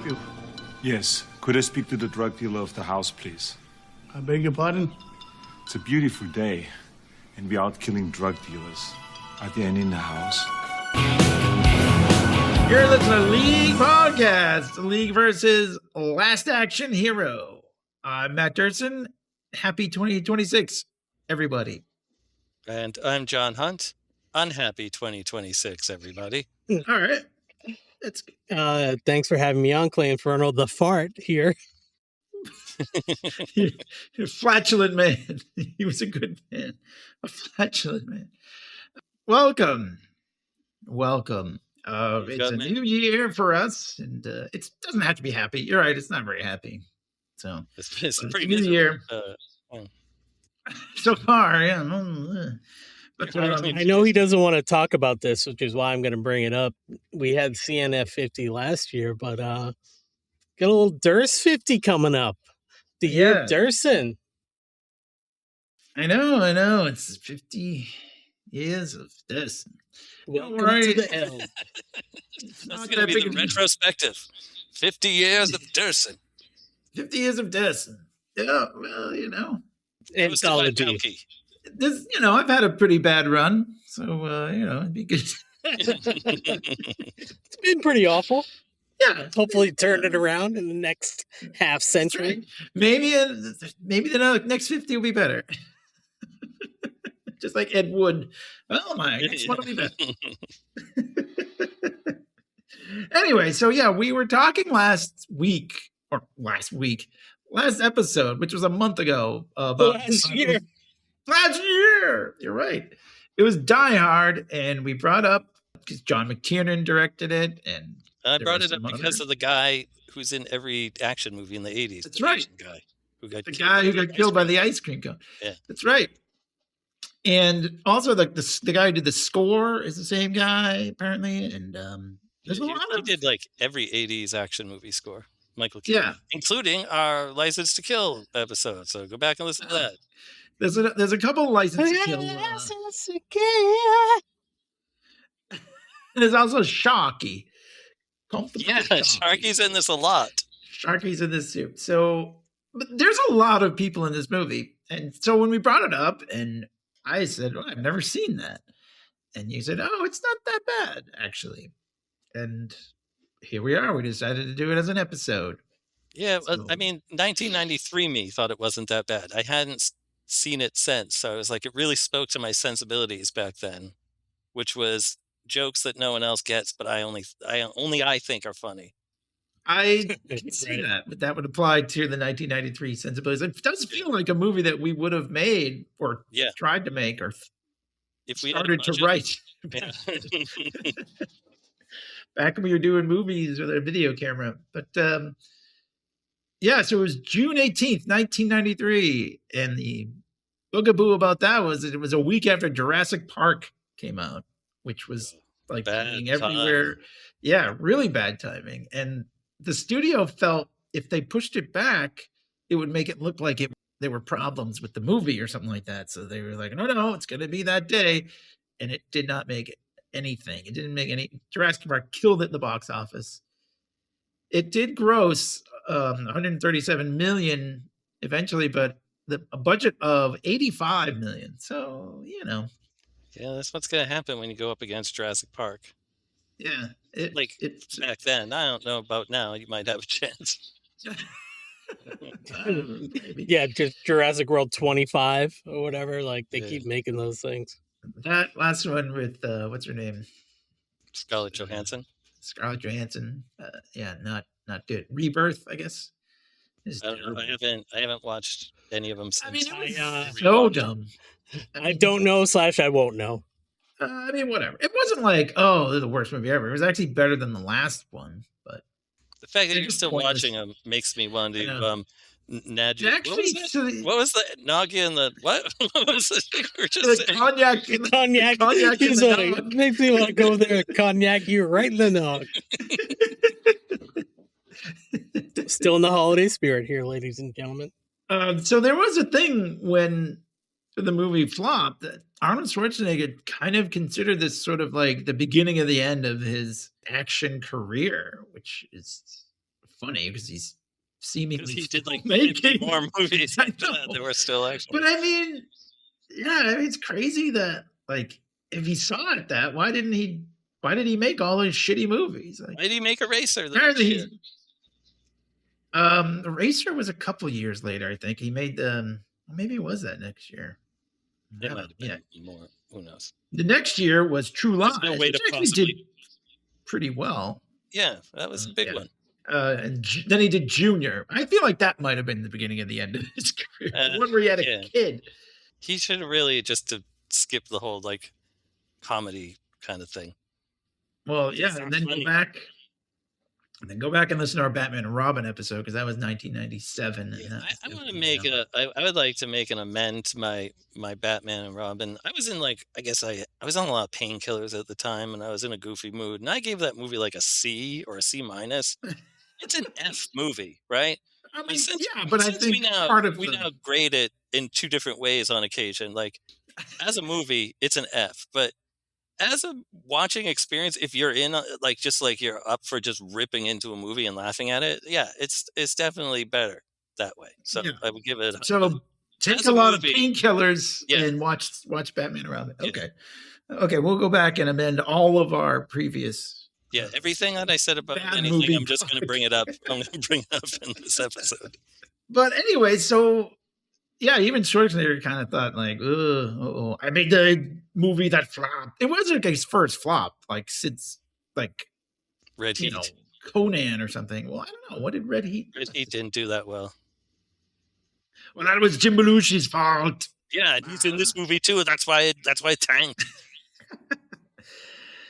you? Yes. Could I speak to the drug dealer of the house, please? I beg your pardon? It's a beautiful day, and we're out killing drug dealers. Are there any in the house? You're listening to League Podcast, the League versus Last Action Hero. I'm Matt Dursin. Happy 2026, everybody. And I'm John Hunt. Unhappy 2026, everybody. All right. That's Thanks for having me on, Clay Ferno, the fart here. You're a flatulent man. He was a good man. A flatulent man. Welcome. It's a new year for us, and it doesn't have to be happy. You're right. It's not very happy. So it's a pretty new year. So far, yeah. But I know he doesn't want to talk about this, which is why I'm going to bring it up. We had CNF 50 last year, but got a little Durs 50 coming up. The year of Dursin. I know. It's 50 years of Dursin. Welcome to the L. It's going to be the retrospective. 50 years of Dursin. 50 years of Dursin. Yeah, well, you know. Anthology. This, I've had a pretty bad run, so it'd be good. It's been pretty awful. Yeah. Hopefully turn it around in the next half century. Right. Maybe the next 50 will be better. Just like Ed Wood. Oh my, next one will be better. Anyway, so yeah, we were talking last episode, which was a month ago. Last year. You're right. It was Die Hard, and we brought up because John McTiernan directed it, and I brought it up because of the guy who's in every action movie in the 80s. That's right. The guy who got killed by the ice cream cone. Yeah. That's right. And also the guy who did the score is the same guy, apparently. And there's a lot of... He did like every 80s action movie score. Michael Keaton. Yeah. Including our License to Kill episode. So go back and listen to that. There's a couple of License to Kill. There's also Sharky. Yeah, Sharky's in this a lot. Sharky's in this too. So, but there's a lot of people in this movie. And so when we brought it up, and I said, well, I've never seen that. And you said, oh, it's not that bad, actually. And here we are. We decided to do it as an episode. Yeah, so, I mean, 1993 me thought it wasn't that bad. I hadn't seen it since. So I was like, it really spoke to my sensibilities back then, which was jokes that no one else gets, but I only think are funny. I can see that, but that would apply to the 1993 sensibilities. It does feel like a movie that we would have made or tried to make or if we started to write. Yeah. Back when we were doing movies with a video camera. But so it was June 18th, 1993. And the boogaboo about that was that it was a week after Jurassic Park came out, which was like being everywhere. Yeah, really bad timing. And the studio felt if they pushed it back, it would make it look like there were problems with the movie or something like that. So they were like, no, it's going to be that day. And it did not make anything. It didn't make any. Jurassic Park killed it in the box office. It did gross 137 million eventually, but a budget of 85 million. So, Yeah, that's what's going to happen when you go up against Jurassic Park. Yeah. Back then. I don't know about now. You might have a chance. Yeah, just Jurassic World 25 or whatever. Like, they keep making those things. That last one with, what's her name? Scarlett Johansson. Not good. Rebirth, I guess. I haven't watched any of them since. I mean, it was so dumb. I don't know / I won't know. I mean, whatever. It wasn't like, oh, they're the worst movie ever. It was actually better than the last one. But the fact that you're still watching them makes me want to. Nadia. What was the Nagi and the what? What was it? The cognac. Cognac. He's like, makes me want to go there. Cognac you right in the nog. Still in the holiday spirit here, ladies and gentlemen. So there was a thing when the movie flopped that Arnold Schwarzenegger kind of considered this sort of like the beginning of the end of his action career, which is funny because he's seemingly he did like making 50 more movies I after that. know. There were still action. But I mean, yeah, it's crazy that like if he saw it that, why did he make all those shitty movies? Like, Why did he make Eraser? apparently Eraser was a couple years later, I think. He made maybe it was that next year. It might have been more. Who knows? The next year was True Lies, no way which to actually did pretty well. Yeah, that was a big one. And then he did Junior. I feel like that might have been the beginning of the end of his career. The one where he had a kid. He should have really just to skip the whole like comedy kind of thing. Well, yeah, and then go back and listen to our Batman and Robin episode because that was 1997. Yeah, I want to make I would like to make an amend to my Batman and Robin. I was in I was on a lot of painkillers at the time, and I was in a goofy mood, and I gave that movie like a C or a C minus. It's an F movie, right? I mean, but I think we now grade it in two different ways on occasion. Like as a movie, it's an F, but as a watching experience, if you're in you're up for just ripping into a movie and laughing at it, yeah, it's definitely better that way. So I would give it. So take a lot of painkillers and watch Batman and Robin. Okay, okay, we'll go back and amend all of our previous. Yeah, everything that I said about anything, I'm just going to bring it up. I'm going to bring it up in this episode. But anyway, so yeah, even Schwarzenegger kind of thought like, I made the movie that flopped. It wasn't his first flop, like since like Red Heat, Conan or something. Well, I don't know. What did Red Heat? Red Heat didn't do that well. Well, that was Jim Belushi's fault. Yeah, he's in this movie too. That's why it tanked.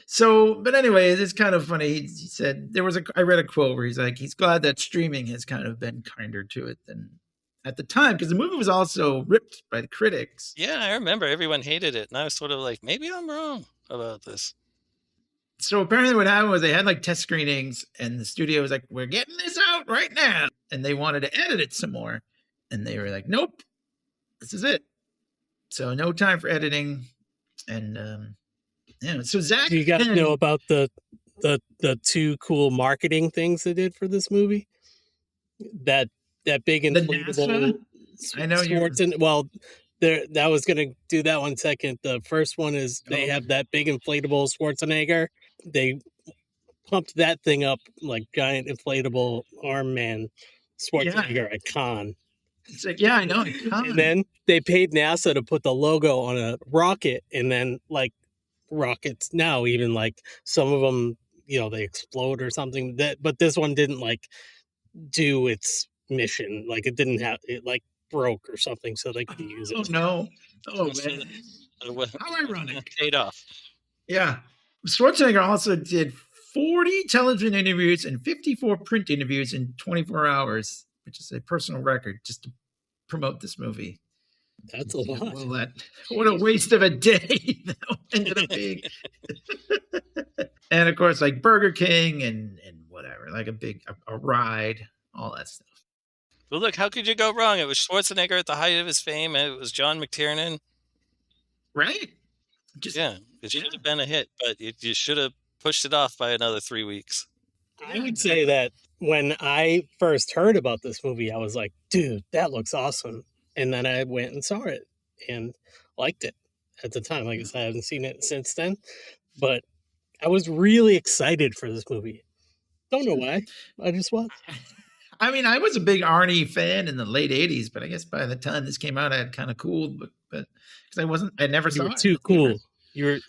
So, but anyway, it's kind of funny. He said I read a quote where he's like, he's glad that streaming has kind of been kinder to it than at the time, because the movie was also ripped by the critics. Yeah, I remember everyone hated it, and I was sort of like, maybe I'm wrong about this. So apparently what happened was they had like test screenings, and the studio was like, we're getting this out right now. And they wanted to edit it some more. And they were like, nope, this is it. So no time for editing. And so Zach, do you guys know about the two cool marketing things they did for this movie? That big inflatable. I know that was going to do that one second. The first one is they have that big inflatable Schwarzenegger. They pumped that thing up like giant inflatable arm man Schwarzenegger at Con. It's like, yeah, I know. And then they paid NASA to put the logo on a rocket, and then like rockets now, even like some of them, they explode or something. But this one didn't like do its mission. Like it didn't have it like broke or something, so they could use it. Oh no! Oh man! How ironic! Paid off. Yeah, Schwarzenegger also did 40 television interviews and 54 print interviews in 24 hours, which is a personal record just to promote this movie. That's a lot. Well, what a waste of a day that ended up being. And of course, like Burger King and whatever, like a ride, all that stuff. Well, look, how could you go wrong? It was Schwarzenegger at the height of his fame, and it was John McTiernan. Right? It should have been a hit, but you should have pushed it off by another 3 weeks. I would say that when I first heard about this movie, I was like, dude, that looks awesome. And then I went and saw it and liked it at the time. Like I said, I haven't seen it since then, but I was really excited for this movie. Don't know why. I just was. I mean, I was a big Arny fan in the late 80s, but I guess by the time this came out, I had kind of cooled, but because I never saw it. Too cool. You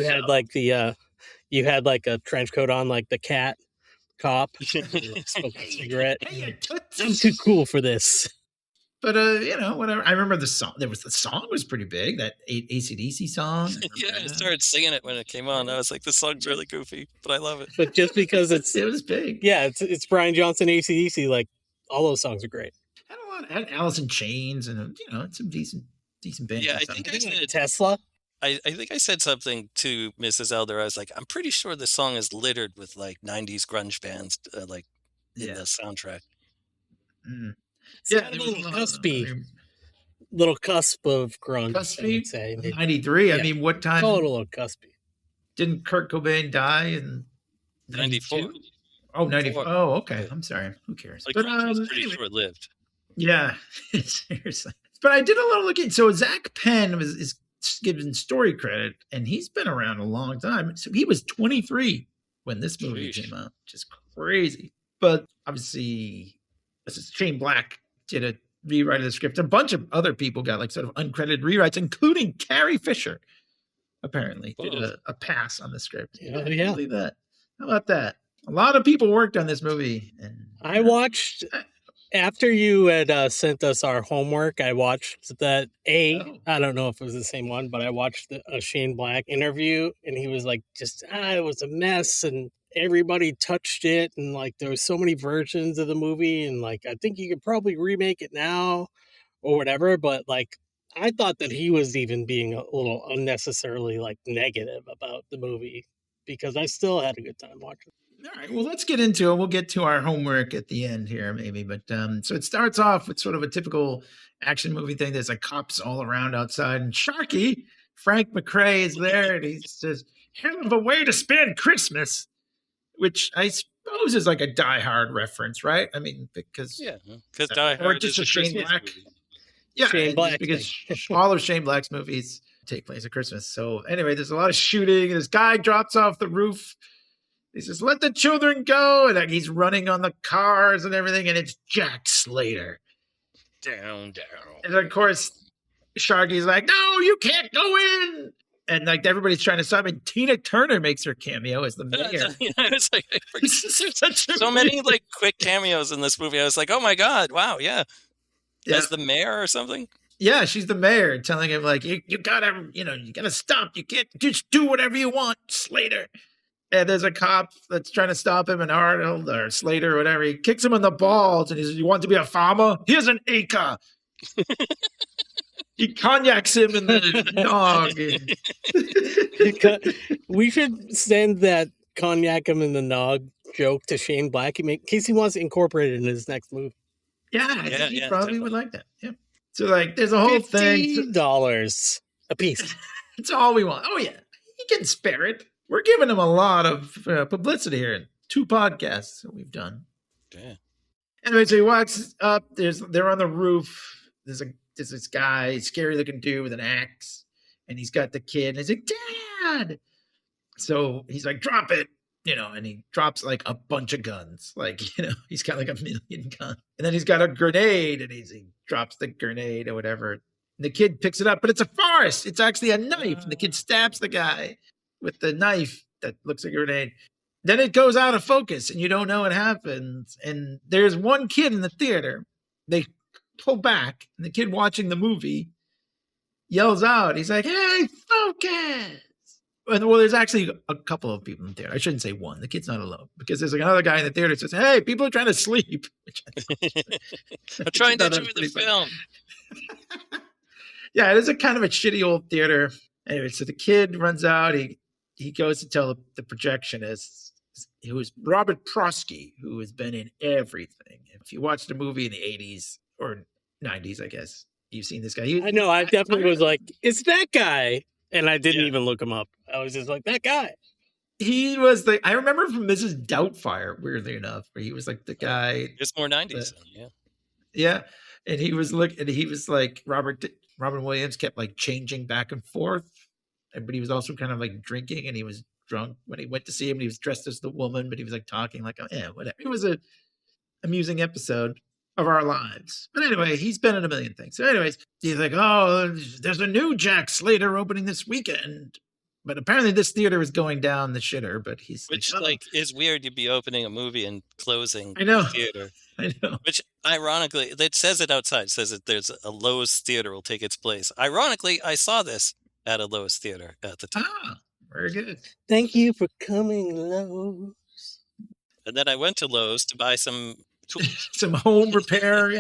had like you had like a trench coat on, like the cat cop, smoking a cigarette. Hey, I'm too cool for this. But whatever. I remember the song. The song was pretty big. That AC/DC song. I started singing it when it came on. I was like, "This song's really goofy, but I love it." But just because it was big. Yeah, it's Brian Johnson, AC/DC. Like all those songs are great. Had Alice in Chains and some decent bands. Yeah, I think I said Tesla. I think I said something to Mrs. Elder. I was like, I'm pretty sure this song is littered with like 90s grunge bands, in the soundtrack. Mm. Yeah, there was little cusp of grunge. Cuspy? I would say 93. Yeah. I mean, what time? Total cuspy. Didn't Kurt Cobain die in 94? Oh, 94. Four. Oh, okay. Yeah. I'm sorry. Who cares? Like, But Creature's pretty anyway, short-lived. yeah, seriously. But I did a little looking. So Zach Penn is given story credit, and he's been around a long time. So he was 23 when this movie Sheesh. came out, which is crazy. But obviously, this is Shane Black did a rewrite of the script. A bunch of other people got like sort of uncredited rewrites, including Carrie Fisher. Apparently, did a pass on the script. Yeah. Believe that. How about that? A lot of people worked on this movie, and I watched after you had sent us our homework. I watched that. I don't know if it was the same one, but I watched a Shane Black interview, and he was like, "Just it was a mess, and everybody touched it, and like there was so many versions of the movie, and like I think you could probably remake it now or whatever." But like I thought that he was even being a little unnecessarily like negative about the movie because I still had a good time watching. All right, well, let's get into it. We'll get to our homework at the end here, maybe. But so it starts off with sort of a typical action movie thing. There's like cops all around outside, and Sharky, Frank McRae, is there, and he says, "Hell of a way to spend Christmas," which I suppose is like a Die Hard reference, right? I mean, because because Die or Hard just is a a Shane Christmas Black. movie. Yeah, Shane Black because all of Shane Black's movies take place at Christmas. So anyway, there's a lot of shooting. This guy drops off the roof. He says, "Let the children go." And like, he's running on the cars and everything. And it's Jack Slater. Down. And of course, Sharky's like, "No, you can't go in." And like everybody's trying to stop him. Tina Turner makes her cameo as the mayor. It's like, so many like quick cameos in this movie. I was like, oh my God, wow, yeah. As the mayor or something? Yeah, she's the mayor telling him like, you gotta, you gotta stop. You can't just do whatever you want, Slater. And there's a cop that's trying to stop him, and Arnold or Slater or whatever, he kicks him in the balls and he says, "You want to be a farmer? Here's an acre." He cognacs him in the nog. We should send that cognac him in the nog joke to Shane Black in case he wants to incorporate it in his next movie. Yeah, I think he probably definitely would like that. Yeah. So like, there's a whole thing. $50 a piece. It's all we want. Oh yeah, he can spare it. We're giving him a lot of publicity here in 2 podcasts that we've done. Yeah. Anyway, so he walks up. They're on the roof. There's this guy, scary looking dude with an axe, and he's got the kid. And he's like, "Dad!" So he's like, "Drop it," and he drops like a bunch of guns. Like, he's got like 1,000,000 guns, and then he's got a grenade, and he drops the grenade or whatever. And the kid picks it up, but it's a farce. It's actually a knife, and the kid stabs the guy with the knife that looks like a grenade. Then it goes out of focus and you don't know what happens. And there's one kid in the theater. They pull back and the kid watching the movie yells out. He's like, "Hey, focus." And well, there's actually a couple of people in the theater. I shouldn't say one. The kid's not alone because there's like another guy in the theater that says, "Hey, people are trying to sleep." I'm trying to enjoy the film. Yeah, it is a kind of a shitty old theater. Anyway, so the kid runs out. He goes to tell the projectionist, who is Robert Prosky, who has been in everything. If you watched a movie in the 80s or 90s, I guess, you've seen this guy. I know. I definitely was like, "It's that guy." And I didn't even look him up. I was just like, that guy. He was I remember from Mrs. Doubtfire, weirdly enough, where he was like the guy. It's more 90s. Yeah. And he was like Robin Williams kept like changing back and forth. But he was also kind of like drinking, and he was drunk when he went to see him. And he was dressed as the woman, but he was like talking like, whatever. It was a amusing episode of our lives. But anyway, he's been in a million things. So anyways, he's like, "Oh, there's a new Jack Slater opening this weekend." But apparently this theater is going down the shitter, but he's which is weird. You'd be opening a movie and closing the theater. I know. Which ironically, it says it outside. It says that there's a Lowe's theater will take its place. Ironically, I saw this at a Lowe's theater at the time. Very good. Thank you for coming, Lowe's. And then I went to Lowe's to buy some tools. Some home repair,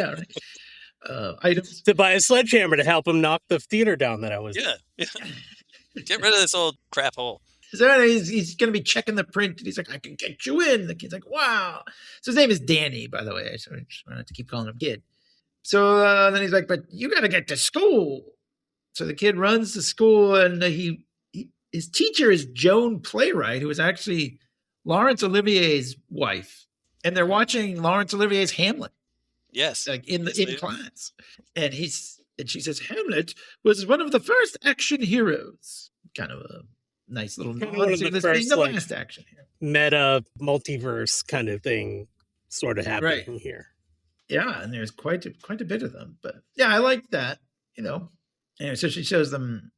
items. To buy a sledgehammer to help him knock the theater down that I was in. Yeah. Get rid of this old crap hole. So he's going to be checking the print, and he's like, "I can get you in." The kid's like, "Wow." So his name is Danny, by the way. So I just wanted to keep calling him kid. So then he's like, "But you got to get to school." So the kid runs to school, and his teacher is Joan Playwright, who was actually Laurence Olivier's wife, and they're watching Laurence Olivier's Hamlet, Yes. like in Yes, they are. class, and she says Hamlet was one of the first action heroes. Kind of a nice little Kind of nod one of to the this being first, the like, last action hero. Meta multiverse kind of thing sort of happening here. Yeah, and there's quite a bit of them, but yeah, I like that. Anyway, so she shows them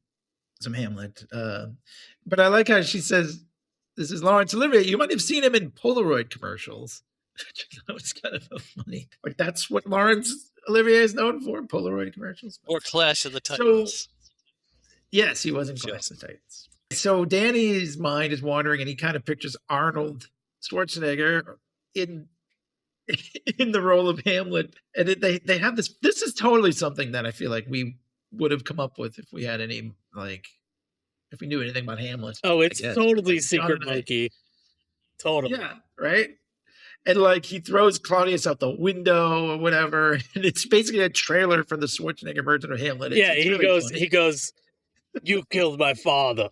some Hamlet, but I like how she says, "This is Laurence Olivier. You might have seen him in Polaroid commercials." That was kind of funny. Like that's what Laurence Olivier is known for, Polaroid commercials. Or Clash of the Titans. Yes, he was in Clash of the Titans. So Danny's mind is wandering, and he kind of pictures Arnold Schwarzenegger in the role of Hamlet, and they have this. This is totally something that I feel like we would have come up with if we had any if we knew anything about Hamlet. Oh, it's totally Secret Monkey. Totally. Yeah, right. And like he throws Claudius out the window or whatever, and it's basically a trailer for the Schwarzenegger version of Hamlet. It's really funny. He goes, "You killed my father."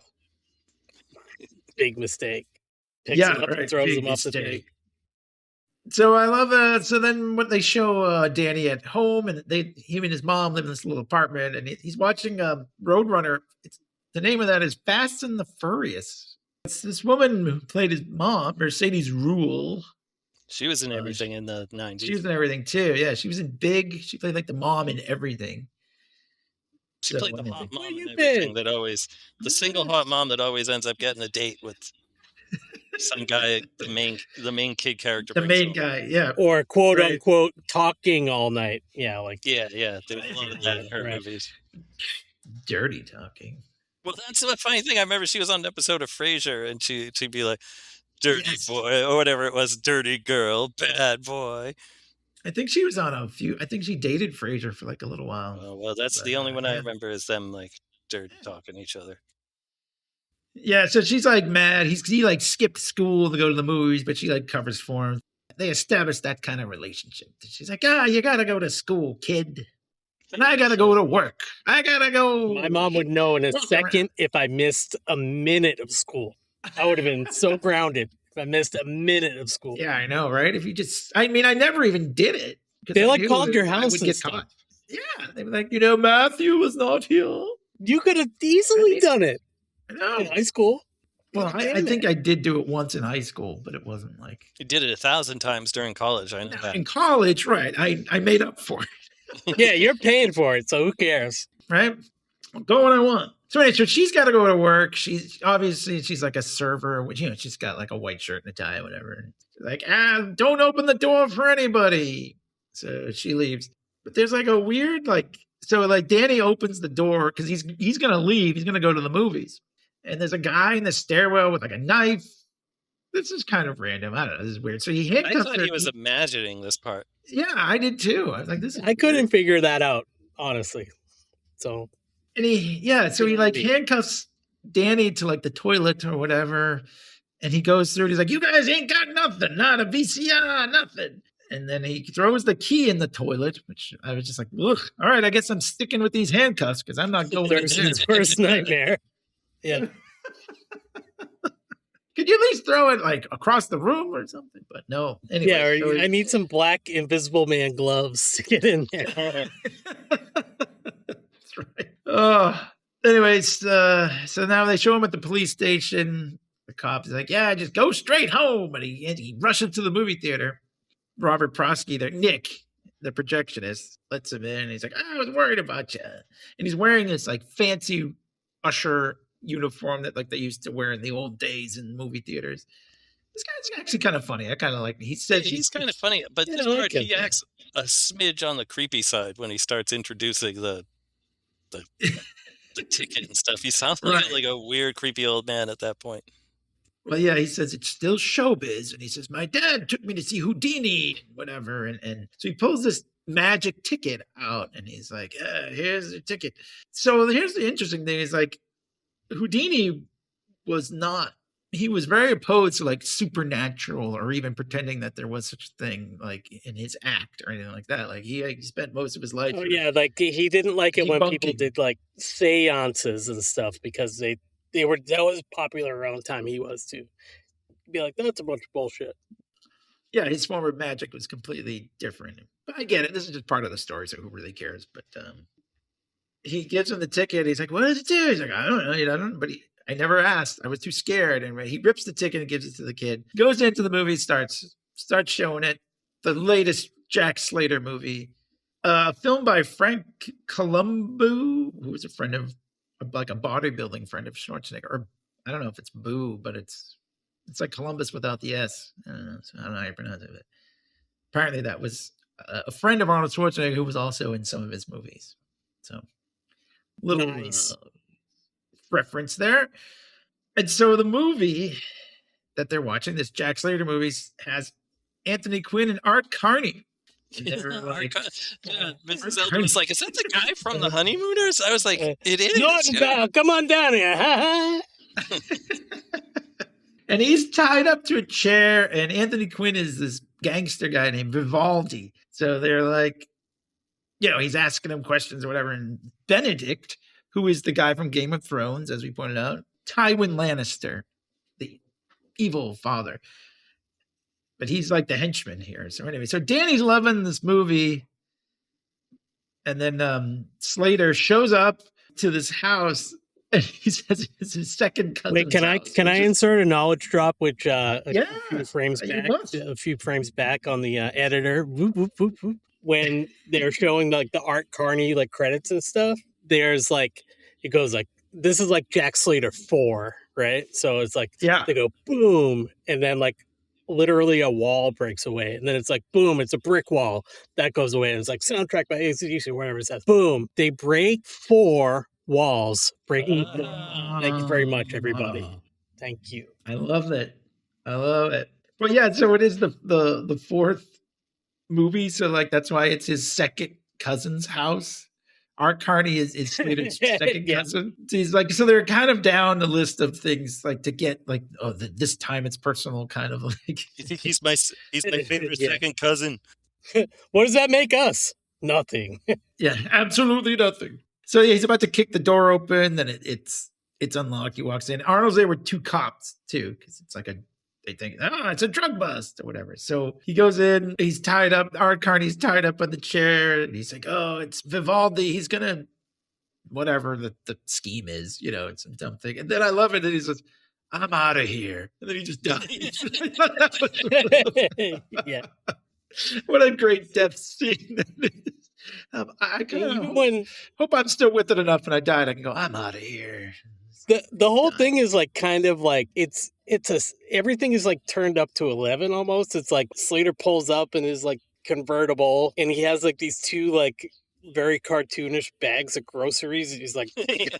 Big mistake. Picks him up and throws him off the thing. So I love so then when they show Danny at home, and him and his mom live in this little apartment, and he's watching Roadrunner. The name of that is Fast and the Furious. It's this woman who played his mom, Mercedes Rule. She was in everything in the 90s. She was in everything too. Yeah, she was in Big. She played like the mom in everything. She played the hot mom in everything the single hot mom that always ends up getting a date with some guy, the main kid character. The main guy, yeah. Or quote unquote talking all night. Yeah, like yeah. There was a lot of that in her movies. Dirty talking. Well, that's the funny thing. I remember she was on an episode of Frasier, and she'd be like, "Dirty boy," or whatever it was, "Dirty girl, bad boy." I think she was on a few. I think she dated Frasier for like a little while. Oh, well, that's the only one I remember is them like dirty talking each other. Yeah, so she's like mad. He like skipped school to go to the movies, but she like covers for him. They established that kind of relationship. She's like, you gotta go to school, kid. And I gotta go to work. I gotta go. My mom would know in a second if I missed a minute of school. I would have been so grounded if I missed a minute of school. Yeah, I know, right? If you I never even did it. They like called your house and stuff. Caught. Yeah, they were like, Matthew was not here. You could have easily done it. I know. In high school. Well, I think I did do it once in high school, but it wasn't like... You did it 1,000 times during college, I know that. In college, right. I made up for it. Yeah, you're paying for it, so who cares? Right? I'll go when I want. So anyway, so she's got to go to work. She's like a server, which, she's got like a white shirt and a tie or whatever. And she's like, don't open the door for anybody. So she leaves. But there's like a weird, Danny opens the door because he's going to leave. He's going to go to the movies. And there's a guy in the stairwell with like a knife. This is kind of random. I don't know. This is weird. So he handcuffs her. I thought he was imagining this part. Yeah, I did too. I was like, this is I couldn't figure that out, honestly. So. And he handcuffs Danny to like the toilet or whatever. And he goes through and he's like, you guys ain't got nothing, not a VCR, nothing. And then he throws the key in the toilet, which I was just like, ugh, all right, I guess I'm sticking with these handcuffs because I'm not going in there. His first nightmare. Yeah. Could you at least throw it like across the room or something? But no. Anyway, I need some black Invisible Man gloves to get in there. That's right. Anyways, so now they show him at the police station. The cop is like, yeah, just go straight home. And he rushes to the movie theater. Robert Prosky there, Nick, the projectionist, lets him in. And he's like, I was worried about you. And he's wearing this like fancy usher uniform that like they used to wear in the old days in movie theaters. This guy's actually kind of funny. I kind of like. He said he's kind of funny, but this part he acts a smidge on the creepy side when he starts introducing the ticket and stuff. He sounds like a weird, creepy old man at that point. Well, yeah, he says it's still showbiz, and he says my dad took me to see Houdini, whatever, and so he pulls this magic ticket out, and he's like, here's the ticket. So here's the interesting thing: is like Houdini was he was very opposed to like supernatural or even pretending that there was such a thing like in his act or anything like that. Like he spent most of his life. Oh yeah, like he didn't like it when people did like seances and stuff because that was popular around the time he was too. be like, that's a bunch of bullshit. Yeah, his form of magic was completely different. But I get it. This is just part of the story, so who really cares? But he gives him the ticket. He's like, "What does it do?" He's like, "I don't know. I don't." But I never asked. I was too scared. And he rips the ticket and gives it to the kid. Goes into the movie, starts showing it. The latest Jack Slater movie, filmed by Frank Columbu, who was a friend of, like a bodybuilding friend of Schwarzenegger. Or I don't know if it's Boo, but it's like Columbus without the S. I don't know. So I don't know how you pronounce it. But apparently that was a friend of Arnold Schwarzenegger who was also in some of his movies. So little Nice. reference there. And so the movie that they're watching, this Jack Slater movie, has Anthony Quinn and Art Carney. And they're like, Mrs. Elder was like, "Is that the guy from The Honeymooners?" I was like, "It is." Norton, come on down here. And he's tied up to a chair, and Anthony Quinn is this gangster guy named Vivaldi. So they're like, he's asking him questions or whatever. And Benedict, who is the guy from Game of Thrones, as we pointed out, Tywin Lannister, the evil father. But he's like the henchman here. So anyway, so Danny's loving this movie. And then Slater shows up to this house, and he says it's his second cousin's Wait, can I insert a knowledge drop, which a few frames back on the editor, whoop, whoop, whoop, whoop. When they're showing like the Art Carney like credits and stuff, there's like, it goes like, this is like Jack Slater 4, right? So it's like, they go boom, and then like literally a wall breaks away, and then it's like boom, it's a brick wall that goes away, and it's like soundtrack by AC/DC, whatever it says. Boom, they break 4 walls, breaking. Thank you very much, everybody. Thank you. I love it. But yeah, so it is the fourth movie, so like that's why it's his second cousin's house. Art Carney is Slater's second cousin. So he's like, so they're kind of down the list of things like to get like, this time it's personal, kind of like. he's my favorite second cousin. What does that make us? Nothing. Yeah, absolutely nothing. So he's about to kick the door open, then it's unlocked. He walks in. Arnold's there with 2 cops too, because it's like they think, it's a drug bust or whatever. So he goes in, he's tied up. Art Carney's tied up on the chair, and he's like, it's Vivaldi. He's gonna, whatever the scheme is, it's some dumb thing. And then I love it that he says, "I'm out of here," and then he just dies. Yeah. What a great death scene that is. I hope I'm still with it enough when I died. I can go, "I'm out of here." The whole thing is like kind of like everything is like turned up to 11 almost. It's like Slater pulls up in his like convertible, and he has like these 2 like very cartoonish bags of groceries. And he's like,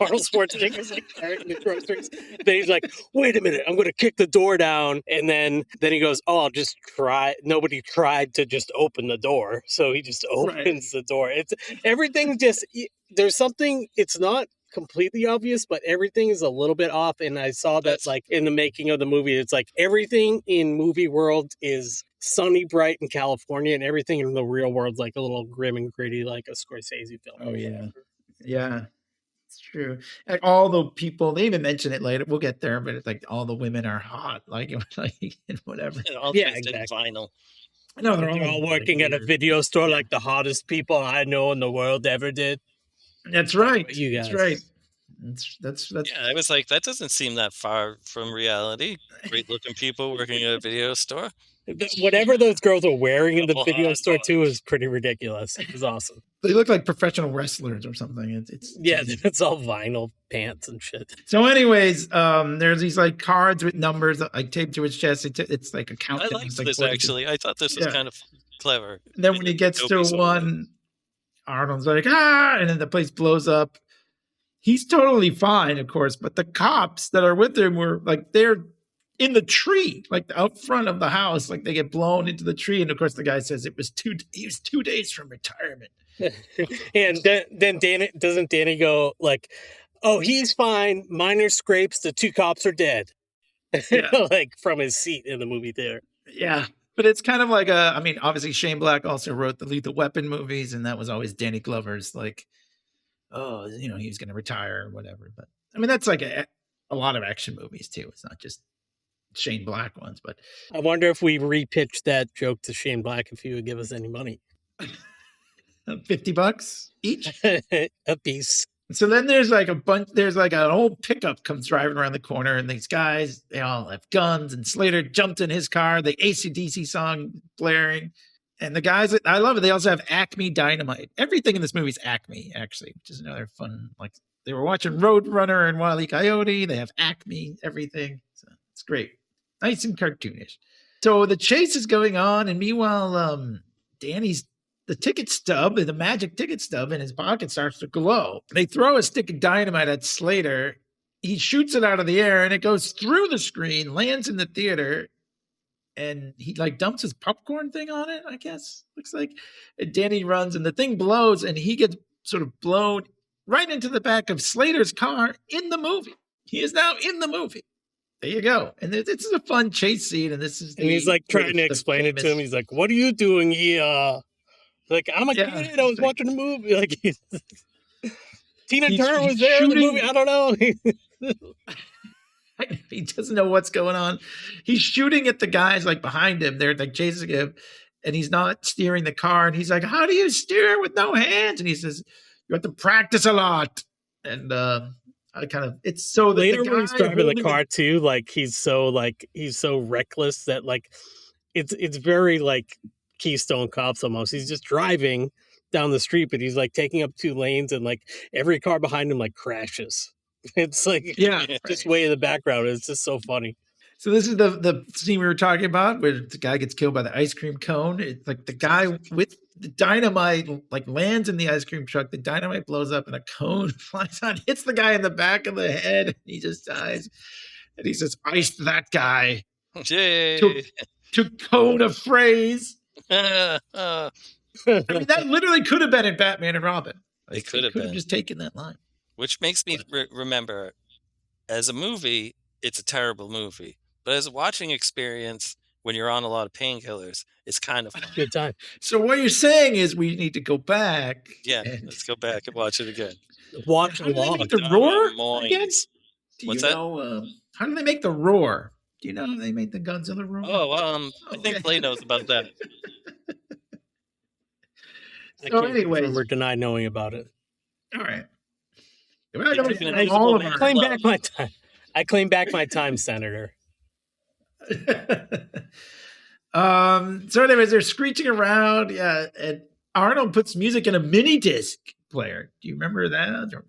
Arnold Schwarzenegger's like carrying the groceries. Then he's like, "Wait a minute, I'm going to kick the door down." And then he goes, "I'll just try." Nobody tried to just open the door, so he just opens the door. It's everything. Just there's something. It's not completely obvious, but everything is a little bit off. And I saw that like in the making of the movie, it's like everything in movie world is sunny, bright in California, and everything in the real world like a little grim and gritty, like a Scorsese film. Oh yeah, it's true. Like all the people, they even mention it later. We'll get there, but it's like all the women are hot, like and whatever. And all exactly. vinyl. No, they're all working at a video store, like the hottest people I know in the world ever did. That's right. You guys. That's right. That's Yeah, I was like, that doesn't seem that far from reality. Great looking people working at a video store. Whatever those girls are wearing in the video store too is pretty ridiculous. It was awesome. They look like professional wrestlers or something. It's all vinyl pants and shit. So anyways, there's these like cards with numbers like taped to his chest. It's like a countdown. I liked this actually. I thought this was kind of clever. And then when he gets to one, Arnold's like, and then the place blows up. He's totally fine, of course, but the cops that are with him were like, they're in the tree, like out front of the house, like they get blown into the tree. And of course, the guy says he was 2 days from retirement. And then Danny go like, "Oh, he's fine. Minor scrapes. The 2 cops are dead." Yeah. Like from his seat in the movie theater. Yeah. But it's kind of like obviously Shane Black also wrote the Lethal Weapon movies, and that was always Danny Glover's like, he was going to retire or whatever. But I mean, that's like a lot of action movies too. It's not just, Shane Black ones, but I wonder if we repitched that joke to Shane Black if he would give us any money. $50 each. A piece. So then there's like an old pickup comes driving around the corner, and these guys, they all have guns, and Slater jumped in his car, the AC/DC song blaring. And the guys, I love it. They also have Acme Dynamite. Everything in this movie is Acme, actually, which is another fun, like they were watching Roadrunner and Wile E. Coyote. They have Acme, everything. So it's great. Nice and cartoonish. So the chase is going on, and meanwhile, Danny's the ticket stub, the magic ticket stub in his pocket starts to glow. They throw a stick of dynamite at Slater. He shoots it out of the air, and it goes through the screen, lands in the theater, and he like dumps his popcorn thing on it, I guess. Looks like. And Danny runs, and the thing blows, and he gets sort of blown right into the back of Slater's car in the movie. He is now in the movie. There you go. And this is a fun chase scene, and this is and he's like trying to explain it to him. He's like, "What are you doing here?" Like, I'm a kid. I was watching a movie. Like, Tina Turner was there in the movie. I don't know. He doesn't know what's going on. He's shooting at the guys like behind him. They're like chasing him, and he's not steering the car. And he's like, "How do you steer with no hands?" And he says, "You have to practice a lot." And I kind of, it's so that later when he's driving the car too, like he's so reckless that like it's very like Keystone Cops almost. He's just driving down the street, but he's like taking up 2 lanes, and like every car behind him like crashes. It's like just way in the background. It's just so funny. So this is the scene we were talking about where the guy gets killed by the ice cream cone. It's like the guy with the dynamite like lands in the ice cream truck. The dynamite blows up and a cone flies on, hits the guy in the back of the head, and he just dies. And he says, "Iced that guy." Yay. To cone a phrase. I mean, that literally could have been in Batman and Robin. Like, It could have been. Just taken that line. Which makes me remember, as a movie, it's a terrible movie. But as a watching experience, when you're on a lot of painkillers, it's kind of fun. Good time. So what you're saying is we need to go back. Yeah, let's go back and watch it again. Watch How do they along. make the roar again? What's that? How do they make the roar? Do you know how they made the Godzilla roar? I think Clay knows about that. I can't remember deny knowing about it. All right. I claim back my time, Senator. So anyways, they're screeching around. Yeah, and Arnold puts music in a mini disc player. Do you remember that?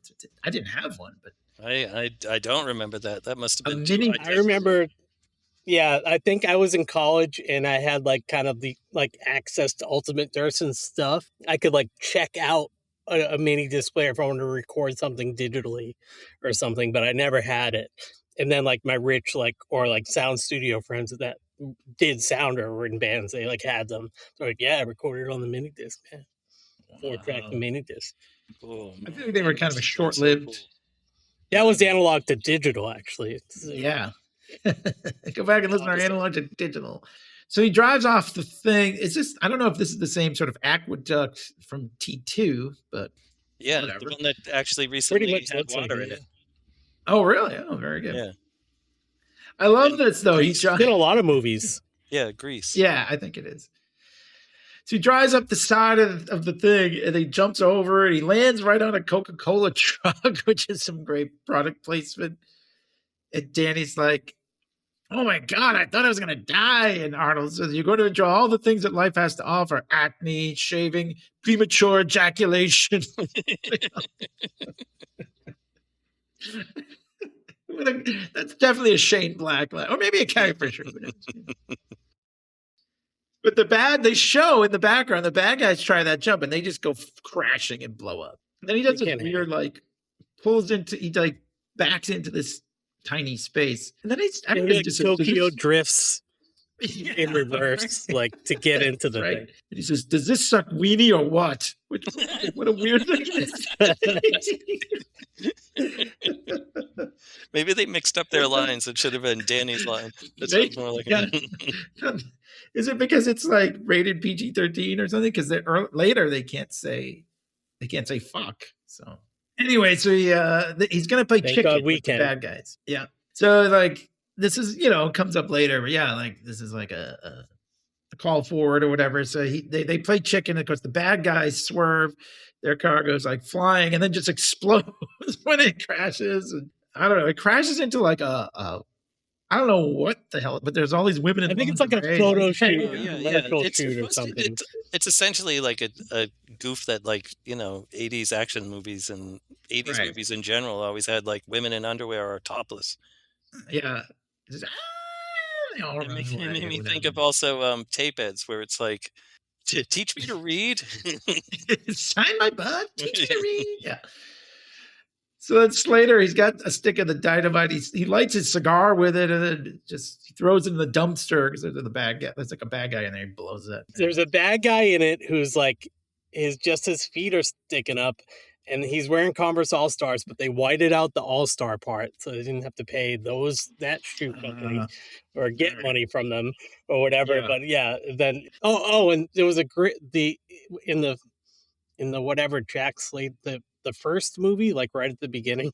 I didn't have one, but I don't remember that. That must have been I remember. Yeah, I think I was in college and I had like kind of the like access to Ultimate Dursin stuff. I could like check out a mini disc player if I wanted to record something digitally or something, but I never had it. And then like my rich or sound studio friends that did sound or were in bands, they like had them. So like, yeah, I recorded it on the mini disc, man. 4-track mini disc. Cool, I feel like they were kind of short-lived. Cool. That was analog to digital, actually. Yeah. Go back and listen to our analog to digital. So he drives off the thing. I don't know if this is the same sort of aqueduct from T2, but yeah, whatever. The one that actually recently had water in it. Oh, really? Oh, very good. Yeah. I love this though. He's in a lot of movies. Yeah, Grease. Yeah, I think it is. So he drives up the side of the thing, and he jumps over, and he lands right on a Coca-Cola truck, which is some great product placement. And Danny's like, "Oh my God, I thought I was going to die." And Arnold says, "You're going to enjoy all the things that life has to offer: acne, shaving, premature ejaculation." That's definitely a Shane Black line, or maybe a Carrie Fisher. But they show in the background, the bad guys try that jump, and they just go crashing and blow up. And then he does this weird, he backs into this tiny space, and then Tokyo drifts in reverse, like to get into the thing. And he says, "Does this suck weenie or what?" What a weird thing it is. Maybe they mixed up their lines. It should have been Danny's line. That sounds more like Is it because it's like rated PG-13 or something? Because later they can't say fuck. So anyway, so he's gonna play chicken with the bad guys. Yeah. So like this is, comes up later, but yeah, like this is like a call forward or whatever. So they play chicken. Of course, the bad guys swerve. Their car goes like flying and then just explodes when it crashes. And I don't know. It crashes into like I don't know what the hell, but there's all these women in I think it's like a lingerie. photo shoot, Yeah. shoot or something. It's essentially like a goof that, like, 80s action movies and 80s Right. movies in general always had, like, women in underwear or topless. Yeah. Just, they all It run made away, me think whatever. of also tape heads where it's like, teach me to read. Sign my butt. Teach me to read. Yeah. So then Slater, he's got a stick of the dynamite. He lights his cigar with it, and then he throws it in the dumpster because there's the bad guy. There's like a bad guy in there. He blows it. There's a bad guy in it who's like, his feet are sticking up, and he's wearing Converse All Stars, but they whited out the All Star part, so they didn't have to pay that shoe company or get money from them or whatever. Yeah. But yeah, then and there was in the whatever Jack Slade the first movie, like right at the beginning,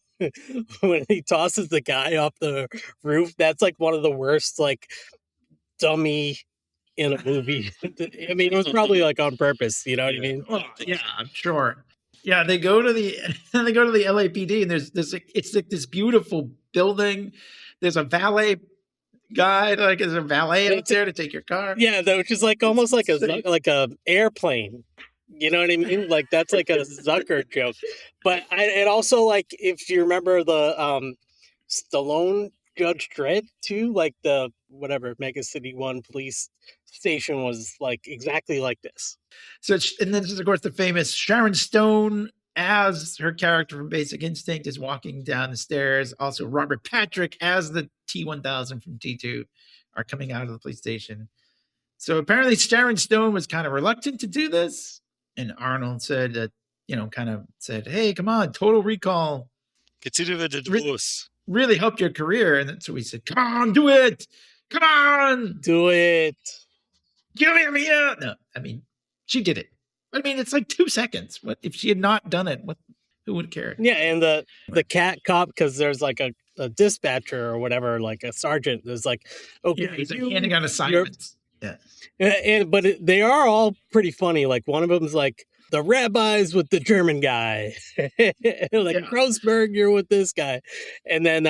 when he tosses the guy off the roof, that's like one of the worst like dummy in a movie. I mean, it was probably like on purpose, you know what I mean? Well, yeah, I'm sure. Yeah, they go to the LAPD, and it's like this beautiful building. There's a valet guy, like there's a valet out there to take your car. Yeah, which is like almost like a airplane. You know what I mean? Like that's like a Zucker joke. But it also, like, if you remember the Stallone Judge Dredd too, like the whatever Mega City 1 police station was like exactly like this. So, and then of course the famous Sharon Stone as her character from Basic Instinct is walking down the stairs. Also, Robert Patrick as the T-1000 from T2 are coming out of the police station. So apparently Sharon Stone was kind of reluctant to do this. And Arnold said that, kind of said, hey, come on, Total Recall. Consider it a divorce. Really helped your career. And then, so we said, come on, do it. Come on. Do it. Give me a. No, I mean, she did it. I mean, it's like 2 seconds. What if she had not done it? Who would care? Yeah, and the cat cop, because there's like a dispatcher or whatever, like a sergeant, there's like, okay, yeah, he's like handing out assignments. Yeah. But they are all pretty funny. Like one of them's like, the rabbis with the German guy, Grossberg, you're with this guy, and then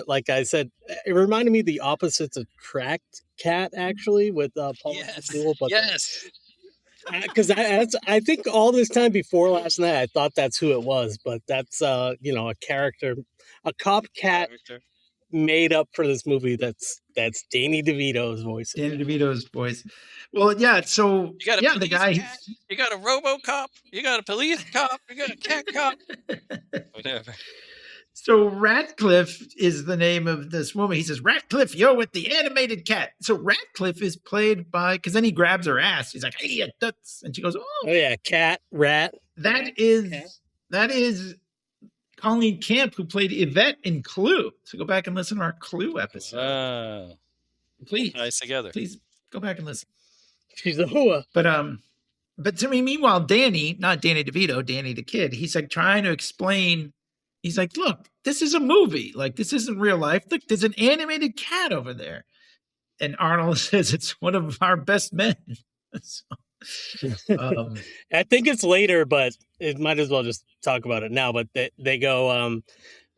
like I said, it reminded me of the opposites of Tracked Cat actually with Paul. Yes. But yes. Because I think all this time before last night, I thought that's who it was, but that's a character, a cop cat made up for this movie. That's Danny DeVito's voice. Danny DeVito's voice. Well, yeah. So you got the guy. Cat, you got a RoboCop. You got a police cop. You got a cat cop. Whatever. So Ratcliffe is the name of this woman. He says, Ratcliffe, you're with the animated cat. So Ratcliffe is played by, because then he grabs her ass. He's like, hey, that's, and she goes, oh yeah, cat, rat. That is Colleen Camp, who played Yvette in Clue. So go back and listen to our Clue episode. Please. Nice together. Please go back and listen. She's a hua. But to me, meanwhile, Danny, not Danny DeVito, Danny the kid, he's like trying to explain. He's like, look, this is a movie. Like, this isn't real life. Look, there's an animated cat over there. And Arnold says it's one of our best men. I think it's later, but it might as well just talk about it now. But they go,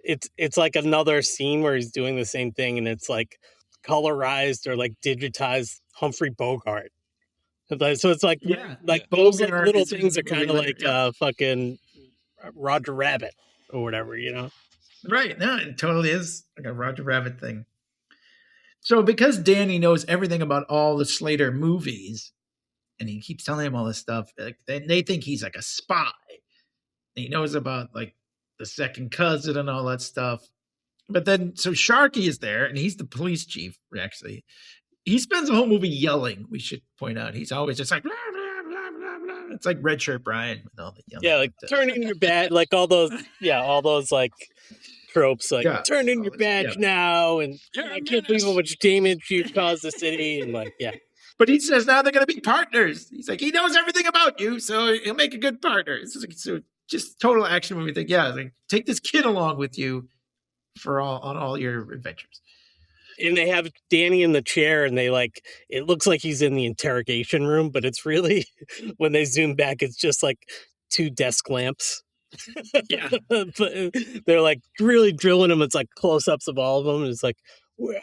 it's like another scene where he's doing the same thing, and it's like colorized or like digitized Humphrey Bogart. So it's like, those like, little things are kind of like fucking Roger Rabbit or whatever, Right. No, it totally is like a Roger Rabbit thing. So because Danny knows everything about all the Slater movies, and he keeps telling him all this stuff, like, they think he's like a spy. And he knows about like the second cousin and all that stuff. But then, so Sharky is there, and he's the police chief, actually. He spends the whole movie yelling, we should point out. He's always just like, blah, blah, blah, blah, blah. It's like Red Shirt Brian with all the yelling. Yeah, like turn in your badge, like all those like tropes, like turn in your badge now, and I can't believe how much damage you've caused the city, and like, yeah. But he says now they're going to be partners. He's like, he knows everything about you, so he'll make a good partner. So just total action movie thing. Yeah, like take this kid along with you on all your adventures. And they have Danny in the chair, and it looks like he's in the interrogation room, but it's really, when they zoom back, it's just like 2 desk lamps. Yeah. But they're like really drilling them. It's like close-ups of all of them. And it's like,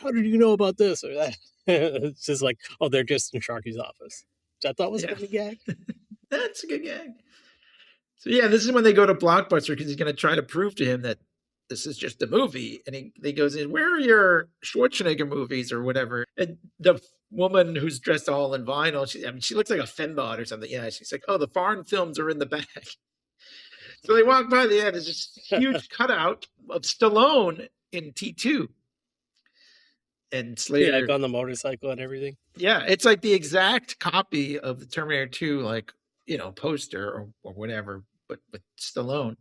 how did you know about this or that? It's just like, oh, they're just in Sharky's office, which I thought was a good gag. That's a good gag. So yeah, this is when they go to Blockbuster because he's going to try to prove to him that this is just a movie. And he goes in, where are your Schwarzenegger movies or whatever? And the woman who's dressed all in vinyl, she looks like a fembot or something. Yeah, she's like, oh, the foreign films are in the back. So they walk by the end. There's this huge cutout of Stallone in T2. And Slater. Yeah, like on the motorcycle and everything. Yeah, it's like the exact copy of the Terminator 2, like, poster or whatever, but with Stallone.